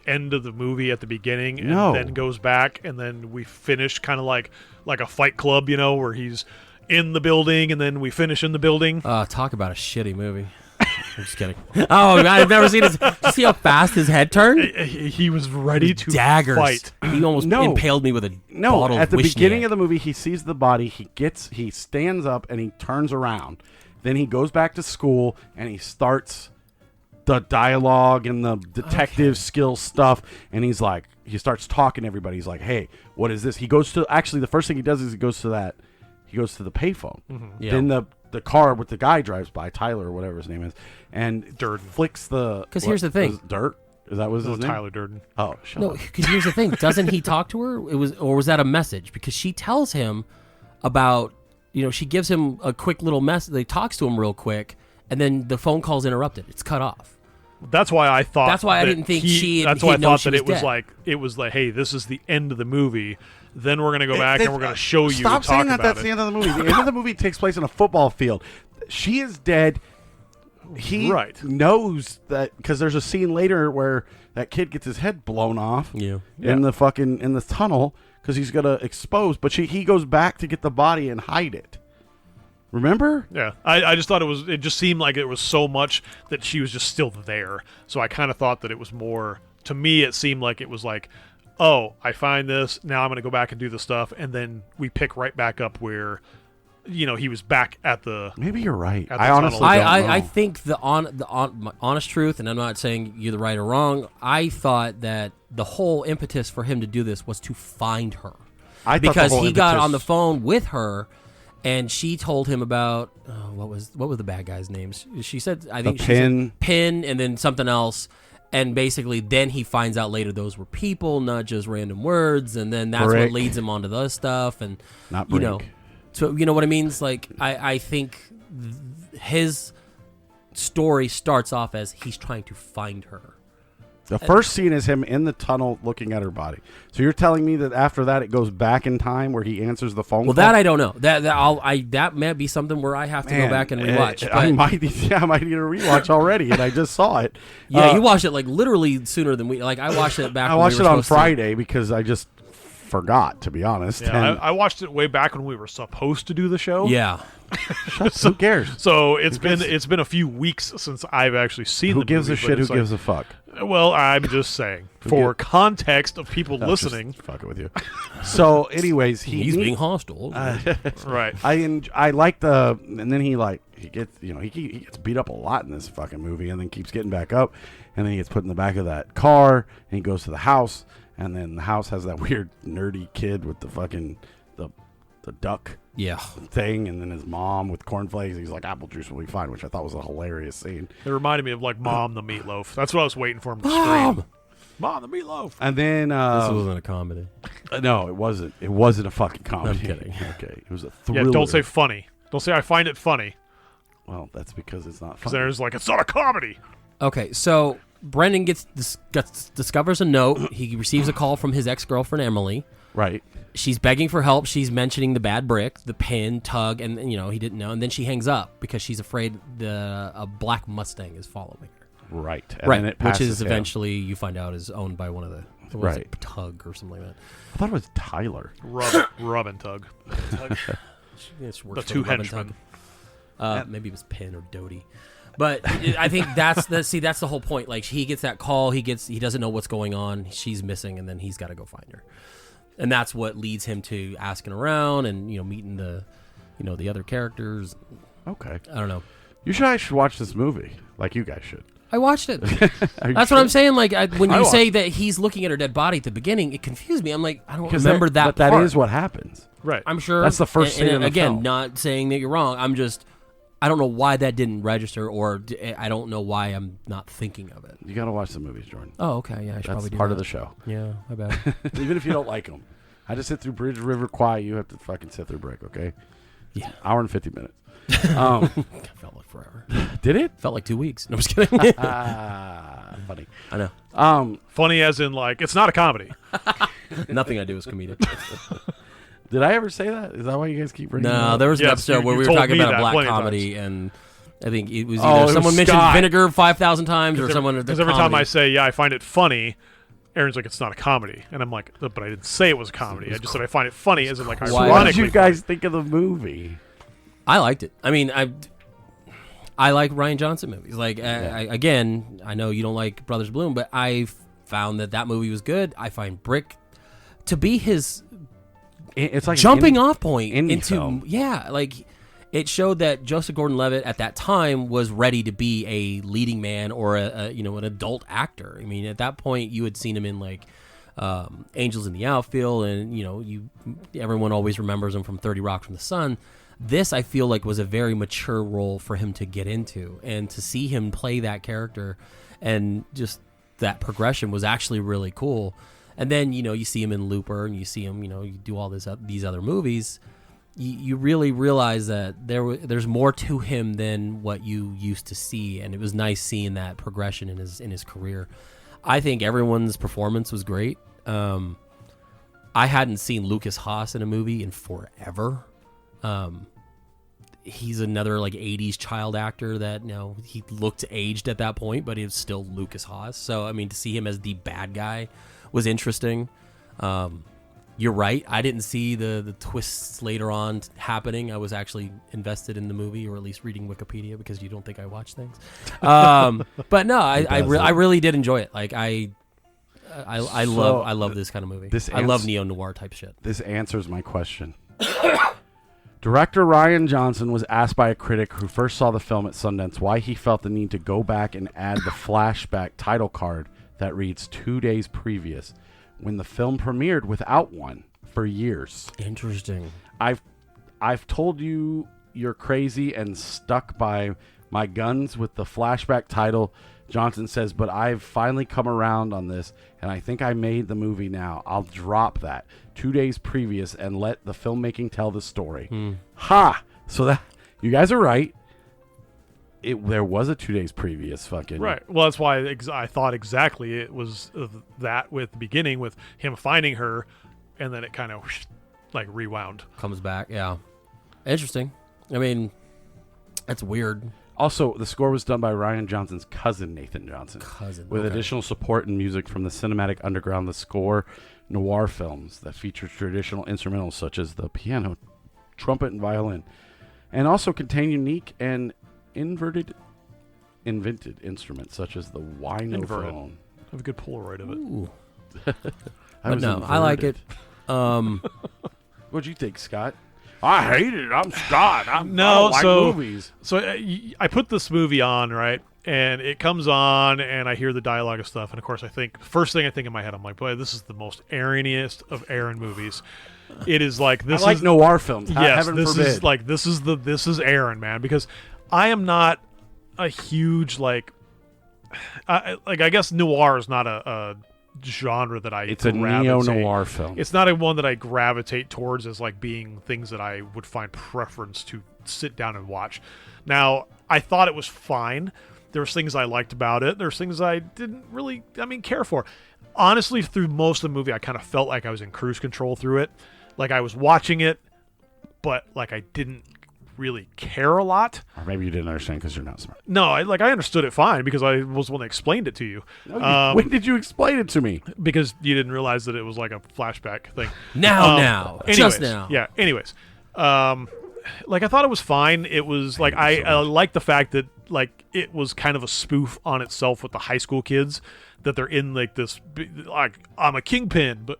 Speaker 3: end of the movie at the beginning, and then goes back, and then we finish kind of like a Fight Club, where he's in the building, and then we finish in the building.
Speaker 2: Talk about a shitty movie. I'm just kidding. Oh, I've never seen his. Did you see how fast his head turned?
Speaker 3: He was ready to
Speaker 2: daggers.
Speaker 3: Fight.
Speaker 2: He almost impaled me with a bottle
Speaker 4: at
Speaker 2: of
Speaker 4: the beginning of the movie, he sees the body. He stands up and he turns around. Then he goes back to school and he starts the dialogue and the detective skill stuff. And he starts talking to everybody. He's like, "Hey, what is this?" He goes to the first thing he does is he goes to the payphone.
Speaker 2: Mm-hmm. Yeah.
Speaker 4: Then the car with the guy drives by, Tyler or whatever his name is, and
Speaker 3: Dirt
Speaker 4: flicks the.
Speaker 2: Because here's the thing,
Speaker 4: Dirt. Is that was his name?
Speaker 3: Tyler Durden.
Speaker 4: Oh, shut up.
Speaker 2: because here's the thing: doesn't he talk to her? Was that a message? Because she tells him about, she gives him a quick little message. They talks to him real quick, and then the phone call's interrupted. It's cut off.
Speaker 3: That's why I thought.
Speaker 2: That's why I didn't think she.
Speaker 3: That's why I thought that
Speaker 2: it
Speaker 3: was like, hey, this is the end of the movie. Then we're gonna go back and we're gonna show you.
Speaker 4: Stop saying that. That's the end of the movie. The end of the movie takes place in a football field. She is dead. He knows that because there's a scene later where that kid gets his head blown off. in the tunnel because he's gonna expose. But he goes back to get the body and hide it. Remember?
Speaker 3: Yeah, I just thought it just seemed like it was so much that she was just still there. So I kind of thought that it was more, to me it seemed like it was like, oh, I find this, now I'm going to go back and do the stuff, and then we pick right back up where, he was back at the...
Speaker 4: Maybe you're right. I honestly don't know.
Speaker 2: I think the honest truth, and I'm not saying you're the right or wrong, I thought that the whole impetus for him to do this was to find her. Because he got on the phone with her... And she told him about what was the bad guy's name? She said, I think Pin, and then something else. And basically, then he finds out later those were people, not just random words. And then that's what leads him onto the other stuff. And
Speaker 4: not Brick.
Speaker 2: So you know what I mean? It's like I think his story starts off as he's trying to find her.
Speaker 4: The first scene is him in the tunnel looking at her body. So you're telling me that after that it goes back in time where he answers the phone call?
Speaker 2: Well, that I don't know. That might be something where I have to go back and rewatch.
Speaker 4: I might need a rewatch already, and I just saw it.
Speaker 2: Yeah, you watched it like literally sooner than we. Like I watched it back.
Speaker 4: I watched it on Friday because I just forgot, to be honest.
Speaker 3: Yeah, I watched it way back when we were supposed to do the show.
Speaker 2: Yeah.
Speaker 4: Who cares?
Speaker 3: So it's been a few weeks since I've actually seen.
Speaker 4: Who gives a shit? Who gives a fuck?
Speaker 3: Well, I'm just saying for context of people listening.
Speaker 4: Just fucking with you. So, anyways,
Speaker 2: he's being hostile,
Speaker 3: right?
Speaker 4: I like the, and then he gets he gets beat up a lot in this fucking movie, and then keeps getting back up, and then he gets put in the back of that car, and he goes to the house, and then the house has that weird nerdy kid with the fucking the duck thing, and then his mom with cornflakes. He's like, apple juice will be fine, which I thought was a hilarious scene.
Speaker 3: It reminded me of like Mom the Meatloaf. That's what I was waiting for him to scream. Mom the Meatloaf.
Speaker 4: And then
Speaker 2: this wasn't a comedy.
Speaker 4: No, it wasn't. It wasn't a fucking comedy.
Speaker 2: I'm kidding.
Speaker 4: Okay, it was a thriller.
Speaker 3: Yeah, don't say funny. Don't say I find it funny.
Speaker 4: Well, that's because it's not funny.
Speaker 3: Because there's it's not a comedy.
Speaker 2: Okay, so Brendan discovers a note. He receives a call from his ex-girlfriend Emily.
Speaker 4: Right.
Speaker 2: She's begging for help. She's mentioning the bad brick, the pin, Tug, and he didn't know. And then she hangs up because she's afraid a black Mustang is following her.
Speaker 4: Right.
Speaker 2: And then which is eventually, you find out, is owned by one of the...
Speaker 4: Right.
Speaker 2: Tug or something like that.
Speaker 4: I thought it was Tyler.
Speaker 3: Rub and Tug.
Speaker 2: The
Speaker 3: two henchmen.
Speaker 2: Maybe it was Pin or Doty. But I think that's the whole point. Like, he gets that call, he doesn't know what's going on, she's missing, and then he's got to go find her. And that's what leads him to asking around and meeting the other characters.
Speaker 4: Okay.
Speaker 2: I don't know.
Speaker 4: I should watch this movie, like you guys should.
Speaker 2: I watched it. That's what I'm saying. Like, when you say that he's looking at her dead body at the beginning, it confused me. I'm like, I don't remember that
Speaker 4: part. But that is what happens.
Speaker 3: Right.
Speaker 2: I'm sure.
Speaker 4: That's the first scene in the
Speaker 2: again,
Speaker 4: film.
Speaker 2: not saying that you're wrong. I don't know why that didn't register, or I don't know why I'm not thinking of it.
Speaker 4: You got to watch the movies, Jordan.
Speaker 2: Oh, okay. Yeah, I should probably do that.
Speaker 4: That's part of the show.
Speaker 2: Yeah, I bet.
Speaker 4: Even if you don't like them. I just sit through Bridge River Kwai. You have to fucking sit through Brick, okay?
Speaker 2: Yeah.
Speaker 4: Hour and 50 minutes.
Speaker 2: Felt like forever.
Speaker 4: Did it?
Speaker 2: Felt like 2 weeks. No, I'm just kidding.
Speaker 4: Funny.
Speaker 2: I know.
Speaker 3: Funny as in, it's not a comedy.
Speaker 2: Nothing I do is comedic.
Speaker 4: Did I ever say that? Is that why you guys keep bringing it up?
Speaker 2: No, there was an episode where we were talking about a black comedy, and I think it was either someone mentioned vinegar 5,000 times or someone...
Speaker 3: Because every time I say, I find it funny... Aaron's like, it's not a comedy. And I'm like, but I didn't say it was a comedy. I just said I find it funny as in ironically.
Speaker 4: What did you guys think of the movie?
Speaker 2: I liked it. I mean, I like Rian Johnson movies. Like, again, I know you don't like Brothers Bloom, but I found that movie was good. I find Brick to be his
Speaker 4: it's like
Speaker 2: jumping off point into
Speaker 4: film.
Speaker 2: Yeah, like it showed that Joseph Gordon-Levitt at that time was ready to be a leading man or an adult actor. I mean, at that point, you had seen him in Angels in the Outfield, and everyone always remembers him from 30 Rock from the Sun. This, I feel like, was a very mature role for him to get into, and to see him play that character and just that progression was actually really cool. And then, you see him in Looper, and you see him, you do all these other movies. You really realize that there's more to him than what you used to see, and it was nice seeing that progression in his career. I think everyone's performance was great. I hadn't seen Lucas Haas in a movie in forever. He's another 80s child actor that he looked aged at that point, but he was still Lucas Haas. So to see him as the bad guy was interesting. You're right. I didn't see the twists later on happening. I was actually invested in the movie, or at least reading Wikipedia, because you don't think I watch things. But no, I really did enjoy it. I love this kind of movie. I love neo-noir type shit.
Speaker 4: This answers my question. Director Rian Johnson was asked by a critic who first saw the film at Sundance why he felt the need to go back and add the flashback title card that reads 2 days previous, when the film premiered without one for years.
Speaker 2: Interesting.
Speaker 4: I've told you you're crazy and stuck by my guns with the flashback title, Johnson says, but I've finally come around on this, and I think I made the movie now. I'll drop that 2 days previous and let the filmmaking tell the story. Ha! So that you guys are right. There was a 2 days previous fucking...
Speaker 3: Right. Well, that's why I thought exactly it was that with the beginning, with him finding her, and then it kind of rewound.
Speaker 2: Comes back, yeah. Interesting. That's weird.
Speaker 4: Also, the score was done by Rian Johnson's cousin, Nathan Johnson. With additional support and music from the Cinematic Underground, the score noir films that feature traditional instrumentals such as the piano, trumpet, and violin, and also contain unique and invented instruments such as the winophone.
Speaker 3: I have a good Polaroid of it.
Speaker 2: Ooh. I like it.
Speaker 4: What'd you think, Scott? I hate it. I'm Scott. I don't like movies.
Speaker 3: So I put this movie on, right? And it comes on, and I hear the dialogue and stuff. And, of course, first thing I think in my head, I'm like, boy, this is the most Aaron-iest of Aaron movies. It is this
Speaker 4: I like noir films.
Speaker 3: Yes,
Speaker 4: Heaven
Speaker 3: this
Speaker 4: forbid.
Speaker 3: is this is Aaron, man, because I am not a huge I guess noir is not a genre that I
Speaker 4: it's a neo-noir film.
Speaker 3: It's not a one that I gravitate towards as being things that I would find preference to sit down and watch. Now, I thought it was fine. There was things I liked about it. There's things I didn't really care for. Honestly, through most of the movie, I kind of felt like I was in cruise control through it. I was watching it, but I didn't really care a lot.
Speaker 4: Or maybe you didn't understand because you're not smart.
Speaker 3: No, I understood it fine because I was the one that explained it to you.
Speaker 4: When did you explain it to me?
Speaker 3: Because you didn't realize that it was a flashback thing.
Speaker 2: Just now.
Speaker 3: Yeah. Anyways, I thought it was fine. It was I like the fact that it was kind of a spoof on itself with the high school kids, that they're in this I'm a kingpin, but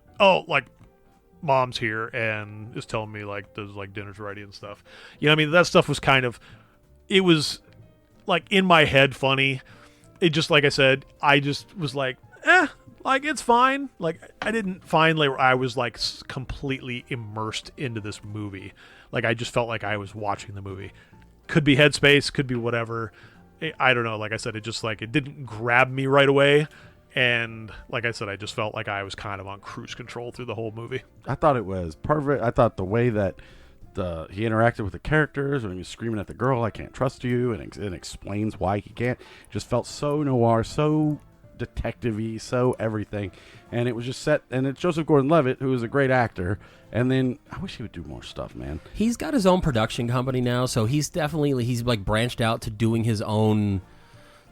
Speaker 3: mom's here and is telling me there's dinner's ready and stuff. That stuff was kind of, it was in my head funny. It just, like I said, I just was it's fine. I didn't find I was completely immersed into this movie. I just felt like I was watching the movie. Could be headspace, could be whatever. I don't know. Like I said, it just it didn't grab me right away. And like I said, I just felt like I was kind of on cruise control through the whole movie.
Speaker 4: I thought it was perfect. I thought the way that he interacted with the characters, when he was screaming at the girl, "I can't trust you," and it explains why he can't, just felt so noir, so detective-y, so everything. And it was just set, and it's Joseph Gordon-Levitt, who is a great actor. And then I wish he would do more stuff, man.
Speaker 2: He's got his own production company now, so he's branched out to doing his own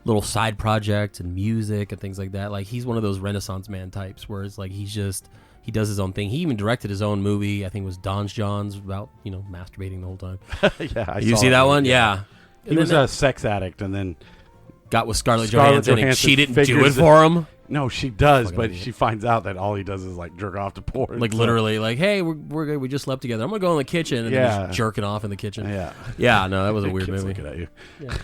Speaker 2: little side projects and music and things like that. He's one of those Renaissance man types where it's he does his own thing. He even directed his own movie. I think it was Don's John's, about masturbating the whole time.
Speaker 4: Yeah,
Speaker 2: you see that one? Yeah.
Speaker 4: He was a sex addict and then
Speaker 2: got with Scarlett Johansson and she didn't do it for him.
Speaker 4: No, she does, but she finds out that all he does is jerk off to porn.
Speaker 2: Literally, hey, we're good. We just slept together. I'm gonna go in the kitchen and then just jerking off in the kitchen. Yeah. No, that was a weird movie.
Speaker 4: Looking at you.
Speaker 2: Yeah.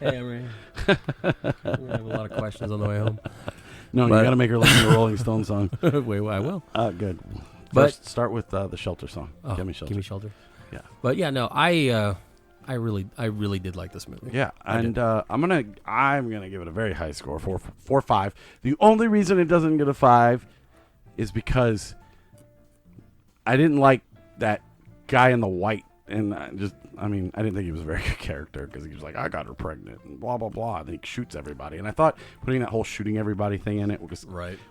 Speaker 2: Hey, Emery. We're gonna have a lot of questions on the way home.
Speaker 4: No, you got to make her listen to the Rolling Stones song.
Speaker 2: Wait, I will.
Speaker 4: Good. First, start with the Shelter song.
Speaker 2: Oh,
Speaker 4: Give Me Shelter.
Speaker 2: Give Me Shelter.
Speaker 4: Yeah.
Speaker 2: But yeah, no, I I really did like this movie.
Speaker 4: Yeah, and I'm gonna give it a very high score, 4.5. The only reason it doesn't get a 5 is because I didn't like that guy in the white, and I didn't think he was a very good character because he was like, I got her pregnant and blah blah blah, and then he shoots everybody. And I thought putting that whole shooting everybody thing in it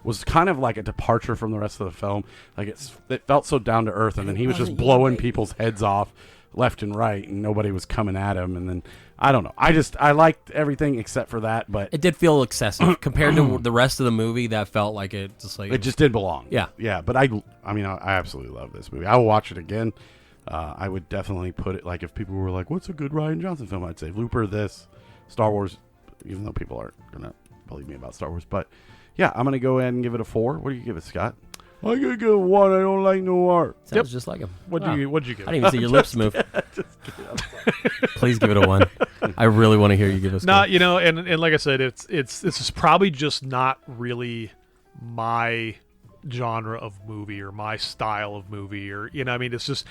Speaker 4: was kind of like a departure from the rest of the film. Like it felt so down to earth, and then he was just blowing people's heads off left and right, and nobody was coming at him. And then I don't know. I liked everything except for that, but
Speaker 2: it did feel excessive compared to the rest of the movie. That felt like it just
Speaker 4: didn't belong.
Speaker 2: Yeah.
Speaker 4: But I absolutely love this movie. I will watch it again. I would definitely put it, like, if people were like, what's a good Rian Johnson film? I'd say Looper, this, Star Wars, even though people aren't gonna believe me about Star Wars. But yeah, I'm gonna go ahead and give it a 4. What do you give it, Scott? I gotta give it 1. I don't like noir.
Speaker 2: Sounds just like him.
Speaker 3: What'd you give it?
Speaker 2: I didn't even see your lips move. Please give it a 1. I really want to hear you give us.
Speaker 3: Not, and like I said, this is probably just not really my genre of movie or my style of movie, or it's just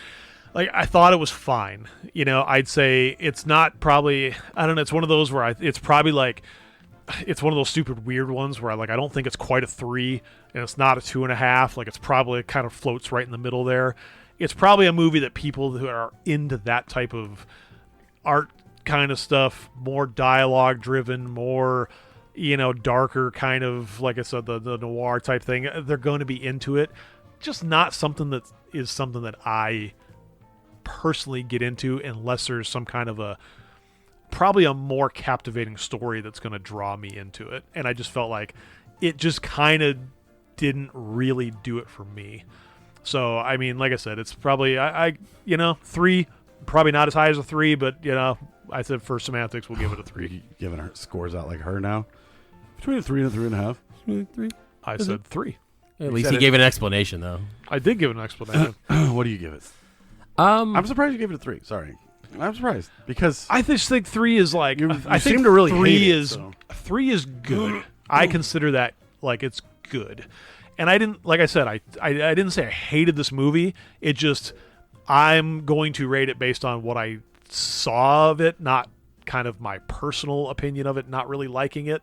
Speaker 3: like, I thought it was fine. I'd say it's not probably, I don't know, it's one of those where it's probably like, it's one of those stupid weird ones where I don't think it's quite a 3 and it's not a 2.5. Like, it's probably kind of floats right in the middle there. It's probably a movie that people who are into that type of art kind of stuff, more dialogue driven, more, darker kind of, like I said, the noir type thing, they're going to be into it. Just not something that is something that I personally get into unless there's some kind of probably a more captivating story that's going to draw me into it. And I just felt like it just kind of didn't really do it for me. So, like I said, it's probably, 3, probably not as high as a 3, but, I said for semantics, we'll give it a 3.
Speaker 4: You giving her scores out like her now? Between a 3 and a 3.5.
Speaker 2: 3.
Speaker 3: I said 3.
Speaker 2: At least he gave an explanation, though.
Speaker 3: I did give an explanation.
Speaker 4: What do you give it? I'm surprised you gave it a 3. Sorry. I'm surprised because
Speaker 3: I just think 3 is like, I think
Speaker 4: seem to really
Speaker 3: 3
Speaker 4: hate
Speaker 3: is
Speaker 4: it, so.
Speaker 3: 3 is good. I consider that like it's good. And I didn't, like I said, I didn't say I hated this movie. It just, I'm going to rate it based on what I saw of it, not kind of my personal opinion of it, not really liking it.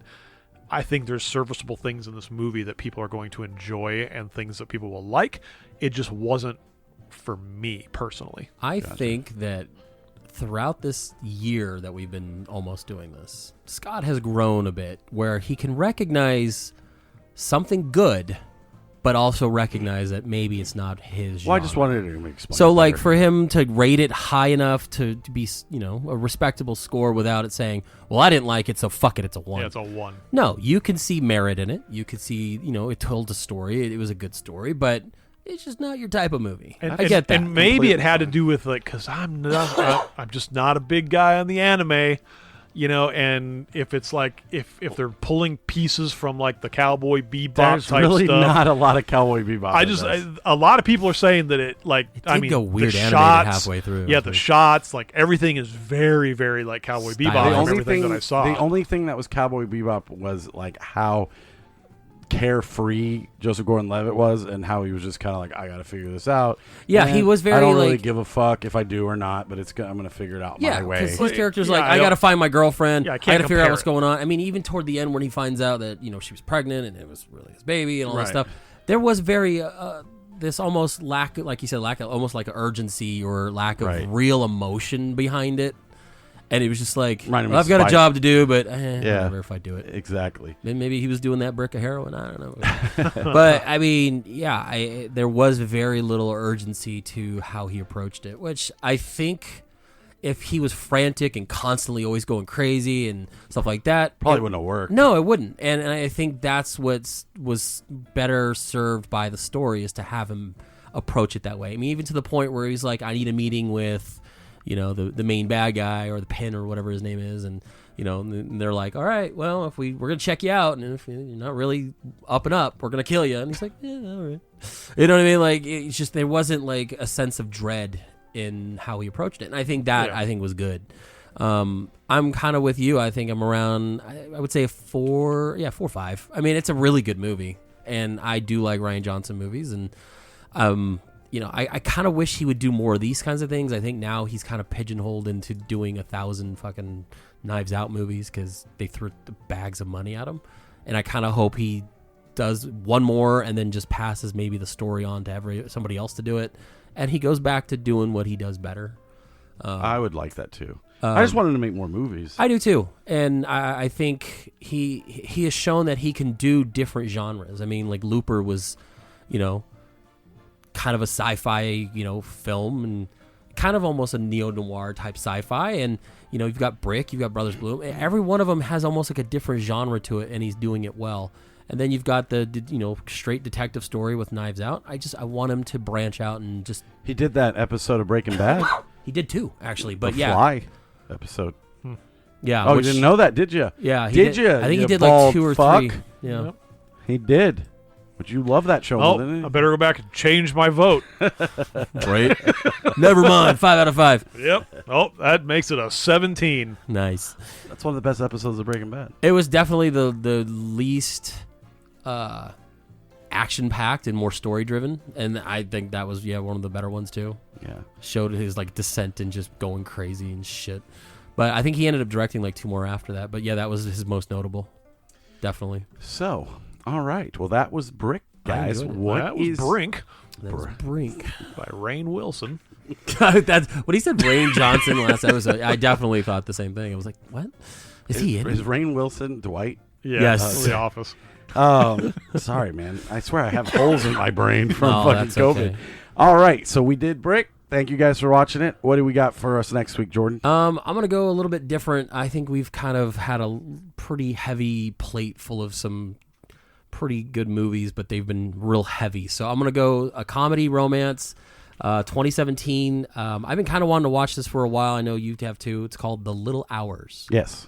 Speaker 3: I think there's serviceable things in this movie that people are going to enjoy and things that people will like. It just wasn't for me personally.
Speaker 2: I think that throughout this year that we've been almost doing this, Scott has grown a bit where he can recognize something good, but also recognize that maybe it's not his genre.
Speaker 4: Well, I just wanted to explain.
Speaker 2: So, like, for him to rate it high enough to be, a respectable score without it saying, well, I didn't like it, so fuck it, it's a 1.
Speaker 3: Yeah, it's a 1.
Speaker 2: No, you can see merit in it. You could see, it told a story. It was a good story, but it's just not your type of movie.
Speaker 3: And,
Speaker 2: I get that.
Speaker 3: And maybe it had to do with, like, because I'm just not a big guy on the anime. And if it's like if they're pulling pieces from like the Cowboy Bebop
Speaker 4: There's
Speaker 3: type
Speaker 4: really
Speaker 3: stuff,
Speaker 4: not a lot of Cowboy Bebop.
Speaker 3: A lot of people are saying that it
Speaker 2: go weird
Speaker 3: the
Speaker 2: animated
Speaker 3: shots
Speaker 2: halfway through.
Speaker 3: Yeah, the shots, like everything is very, very like Cowboy Bebop. Everything that I saw.
Speaker 4: The only thing that was Cowboy Bebop was like how carefree Joseph Gordon-Levitt was, and how he was just kind of like, I got to figure this out.
Speaker 2: Yeah, he was very.
Speaker 4: I don't
Speaker 2: like,
Speaker 4: really give a fuck if I do or not, but I'm going to figure it out my way.
Speaker 2: Yeah, his character's like, I got to find my girlfriend. I got to figure out what's going on. Even toward the end when he finds out that she was pregnant and it was really his baby and all that stuff, there was very this almost lack, like you said, almost like an urgency or lack of real emotion behind it. And it was just like, well, I've got a job to do, but whatever if I do it.
Speaker 4: Exactly.
Speaker 2: Maybe he was doing that brick of heroin. I don't know. But, there was very little urgency to how he approached it, which I think if he was frantic and constantly always going crazy and stuff like that.
Speaker 4: Probably wouldn't have worked.
Speaker 2: No, it wouldn't. And I think that's what was better served by the story, is to have him approach it that way. Even to the point where he's like, I need a meeting with the main bad guy or the Pin or whatever his name is, and and they're like, all right, well, if we're gonna check you out, and if you're not really up and up, we're gonna kill you. And he's like, yeah, all right. You know what I mean? Like, it's just, there wasn't like a sense of dread in how he approached it, and I think that was good. I'm kind of with you. I think I'm around, I would say a 4 or 5. It's a really good movie, and I do like Rian Johnson movies, and I kind of wish he would do more of these kinds of things. I think now he's kind of pigeonholed into doing 1,000 fucking Knives Out movies because they threw the bags of money at him. And I kind of hope he does one more and then just passes maybe the story on to somebody else to do it. And he goes back to doing what he does better.
Speaker 4: I would like that too. I just want him to make more movies.
Speaker 2: I do too. And I think he has shown that he can do different genres. I mean, like Looper was, kind of a sci-fi, film and kind of almost a neo-noir type sci-fi. And, you've got Brick, you've got Brothers Bloom. Every one of them has almost like a different genre to it, and he's doing it well. And then you've got the, straight detective story with Knives Out. I want him to branch out and just...
Speaker 4: He did that episode of Breaking Bad.
Speaker 2: He did too, actually. But
Speaker 4: the Fly episode.
Speaker 2: Yeah.
Speaker 4: Oh, you didn't know that, did you?
Speaker 2: Yeah.
Speaker 4: Did you?
Speaker 2: I think he did like 2 or 3. Yeah.
Speaker 3: Yep.
Speaker 4: He did. But you love that show, didn't you?
Speaker 3: I better go back and change my vote.
Speaker 2: Right. Never mind. 5 out of 5.
Speaker 3: Yep. Oh, that makes it a 17.
Speaker 2: Nice.
Speaker 4: That's one of the best episodes of Breaking Bad.
Speaker 2: It was definitely the least action-packed and more story-driven. And I think that was, one of the better ones, too.
Speaker 4: Yeah. Showed
Speaker 2: his, descent and just going crazy and shit. But I think he ended up directing, 2 more after that. But, that was his most notable. Definitely.
Speaker 4: So... All right. Well, that was Brick, guys.
Speaker 3: That was Brink.
Speaker 2: That was Brink.
Speaker 3: By Rainn Wilson.
Speaker 2: That's what he said, Rian Johnson last episode. I definitely thought the same thing. I was like, what? Is he in?
Speaker 4: Is Rainn Wilson Dwight?
Speaker 3: Yeah,
Speaker 2: yes.
Speaker 3: The Office.
Speaker 4: Sorry, man. I swear I have holes in my brain from fucking COVID.
Speaker 2: Okay.
Speaker 4: All right. So we did Brick. Thank you guys for watching it. What do we got for us next week, Jordan?
Speaker 2: I'm going to go a little bit different. I think we've kind of had a pretty heavy plate full of some pretty good movies, but they've been real heavy. So I'm going to go a comedy romance, 2017. I've been kind of wanting to watch this for a while. I know you have too. It's called The Little Hours.
Speaker 4: Yes.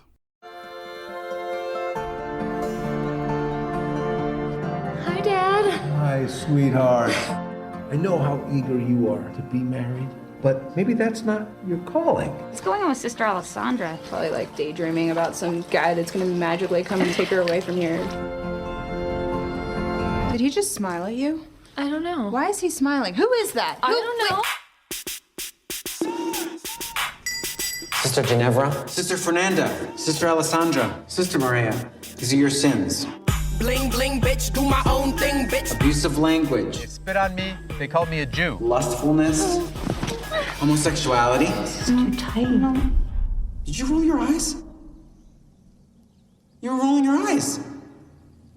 Speaker 5: Hi, Dad.
Speaker 9: Hi, sweetheart. I know how eager you are to be married, but maybe that's not your calling.
Speaker 10: What's going on with Sister Alessandra? Probably daydreaming about some guy that's going to magically come and take her away from here.
Speaker 11: Did he just smile at you?
Speaker 5: I don't know.
Speaker 11: Why is he smiling? Who is that?
Speaker 5: I don't know.
Speaker 6: Sister Ginevra, Sister Fernanda, Sister Alessandra, Sister Maria. These are your sins.
Speaker 12: Bling, bling, bitch, do my own thing, bitch.
Speaker 6: Abusive language.
Speaker 13: They spit on me, they called me a Jew.
Speaker 6: Lustfulness. Homosexuality.
Speaker 5: This is too tight.
Speaker 6: Did you roll your eyes? You were rolling your eyes.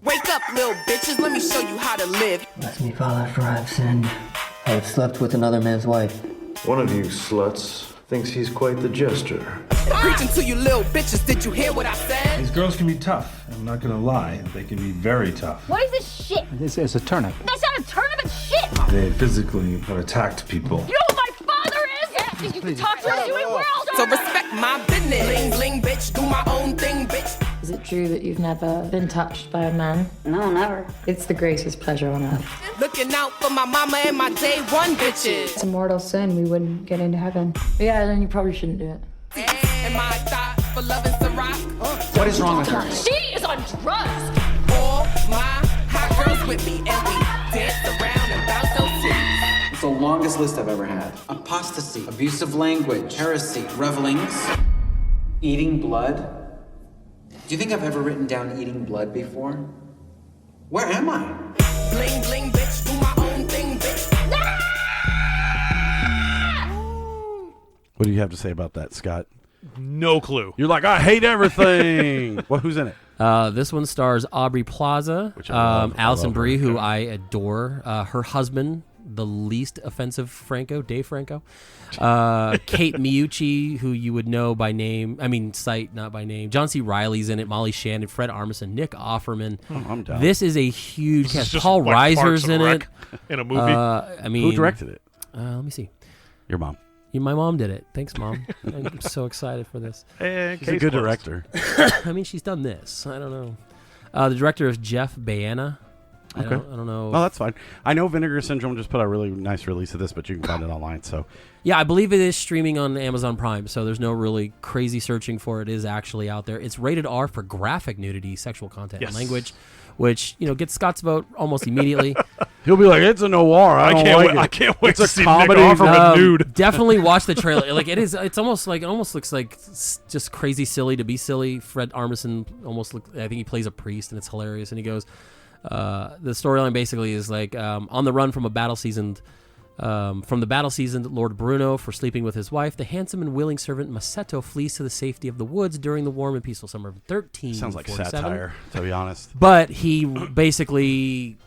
Speaker 12: Wake up, little bitches, let me show you how to live.
Speaker 14: Bless me, Father, for I've sinned. I have slept with another man's wife.
Speaker 15: One of you sluts thinks he's quite the jester.
Speaker 12: Preaching to you little bitches, did you hear what I said?
Speaker 15: These girls can be tough. I'm not gonna lie, they can be very tough.
Speaker 16: What is this shit?
Speaker 15: This is a turnip.
Speaker 16: That's not a turnip, it's shit!
Speaker 15: They physically have attacked people.
Speaker 16: You know who my father is? Yeah, you can talk to us, you ain't world.
Speaker 12: So respect my business. Bling, bling, bitch, do my own thing, bitch.
Speaker 17: Is it true that you've never been touched by a man?
Speaker 10: No, never.
Speaker 17: It's the greatest pleasure on earth.
Speaker 12: Looking out for my mama and my day one bitches.
Speaker 17: It's a mortal sin. We wouldn't get into heaven. Yeah, then you probably shouldn't do it.
Speaker 12: Am I thought for loving Ciroc?
Speaker 6: What is wrong with her?
Speaker 16: She is on drugs!
Speaker 12: All my hot girls with me, and we dance around and bounce those titties.
Speaker 6: It's the longest list I've ever had. Apostasy, abusive language, heresy, revelings, eating blood. Do you think I've ever written down eating blood before? Where am I?
Speaker 12: Bling, bling, bitch, do my own thing, bitch.
Speaker 4: What do you have to say about that, Scott?
Speaker 3: No clue.
Speaker 4: You're like, I hate everything. Well, who's in it?
Speaker 2: This one stars Aubrey Plaza, Alison Brie, who I adore. Her husband, the least offensive Franco, Dave Franco. Kate Miucci, who you would know by name. I mean, sight, not by name. John C. Reilly's in it. Molly Shannon, Fred Armisen, Nick Offerman.
Speaker 4: Oh, I'm down.
Speaker 2: This is a huge cast. Paul Reiser's in it.
Speaker 3: In a movie.
Speaker 4: Who directed it?
Speaker 2: Let me see.
Speaker 4: Your mom.
Speaker 2: My mom did it. Thanks, Mom. I'm so excited for this.
Speaker 4: She's a good director.
Speaker 2: I mean, she's done this. I don't know. The director is Jeff Baena. I don't know.
Speaker 4: Oh, that's fine. I know Vinegar Syndrome just put a really nice release of this, but you can find it online. So,
Speaker 2: yeah, I believe it is streaming on Amazon Prime, so there's no really crazy searching for it. It is actually out there. It's rated R for graphic nudity, sexual content, and language, which gets Scott's vote almost immediately.
Speaker 4: He'll be like, it's a noir. I
Speaker 3: can't wait
Speaker 4: it's
Speaker 3: to
Speaker 4: a
Speaker 3: see
Speaker 4: comedy.
Speaker 3: Nick Offerman nude.
Speaker 2: Definitely watch the trailer. Like it's almost looks like just crazy silly to be silly. Fred Armisen I think he plays a priest, and it's hilarious. And he goes, the storyline basically is like on the run from a battle-seasoned Lord Bruno for sleeping with his wife, the handsome and willing servant Masetto flees to the safety of the woods during the warm and peaceful summer of 1347.
Speaker 4: Sounds like satire, to be honest.
Speaker 2: But he basically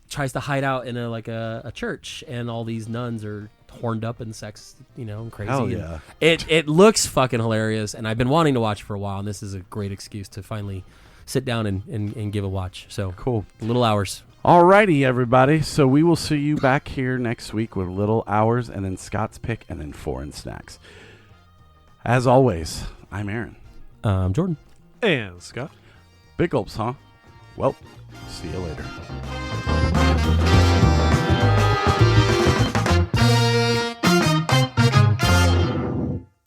Speaker 2: tries to hide out in a church, and all these nuns are horned up and sex, and crazy.
Speaker 4: Hell yeah.
Speaker 2: It looks fucking hilarious, and I've been wanting to watch it for a while, and this is a great excuse to finally sit down and give a watch. So
Speaker 4: cool.
Speaker 2: Little Hours.
Speaker 4: Alrighty, everybody. So we will see you back here next week with Little Hours, and then Scott's Pick, and then Foreign Snacks. As always, I'm Aaron.
Speaker 2: I'm Jordan.
Speaker 3: And Scott.
Speaker 4: Big gulps, huh? Well, see you later.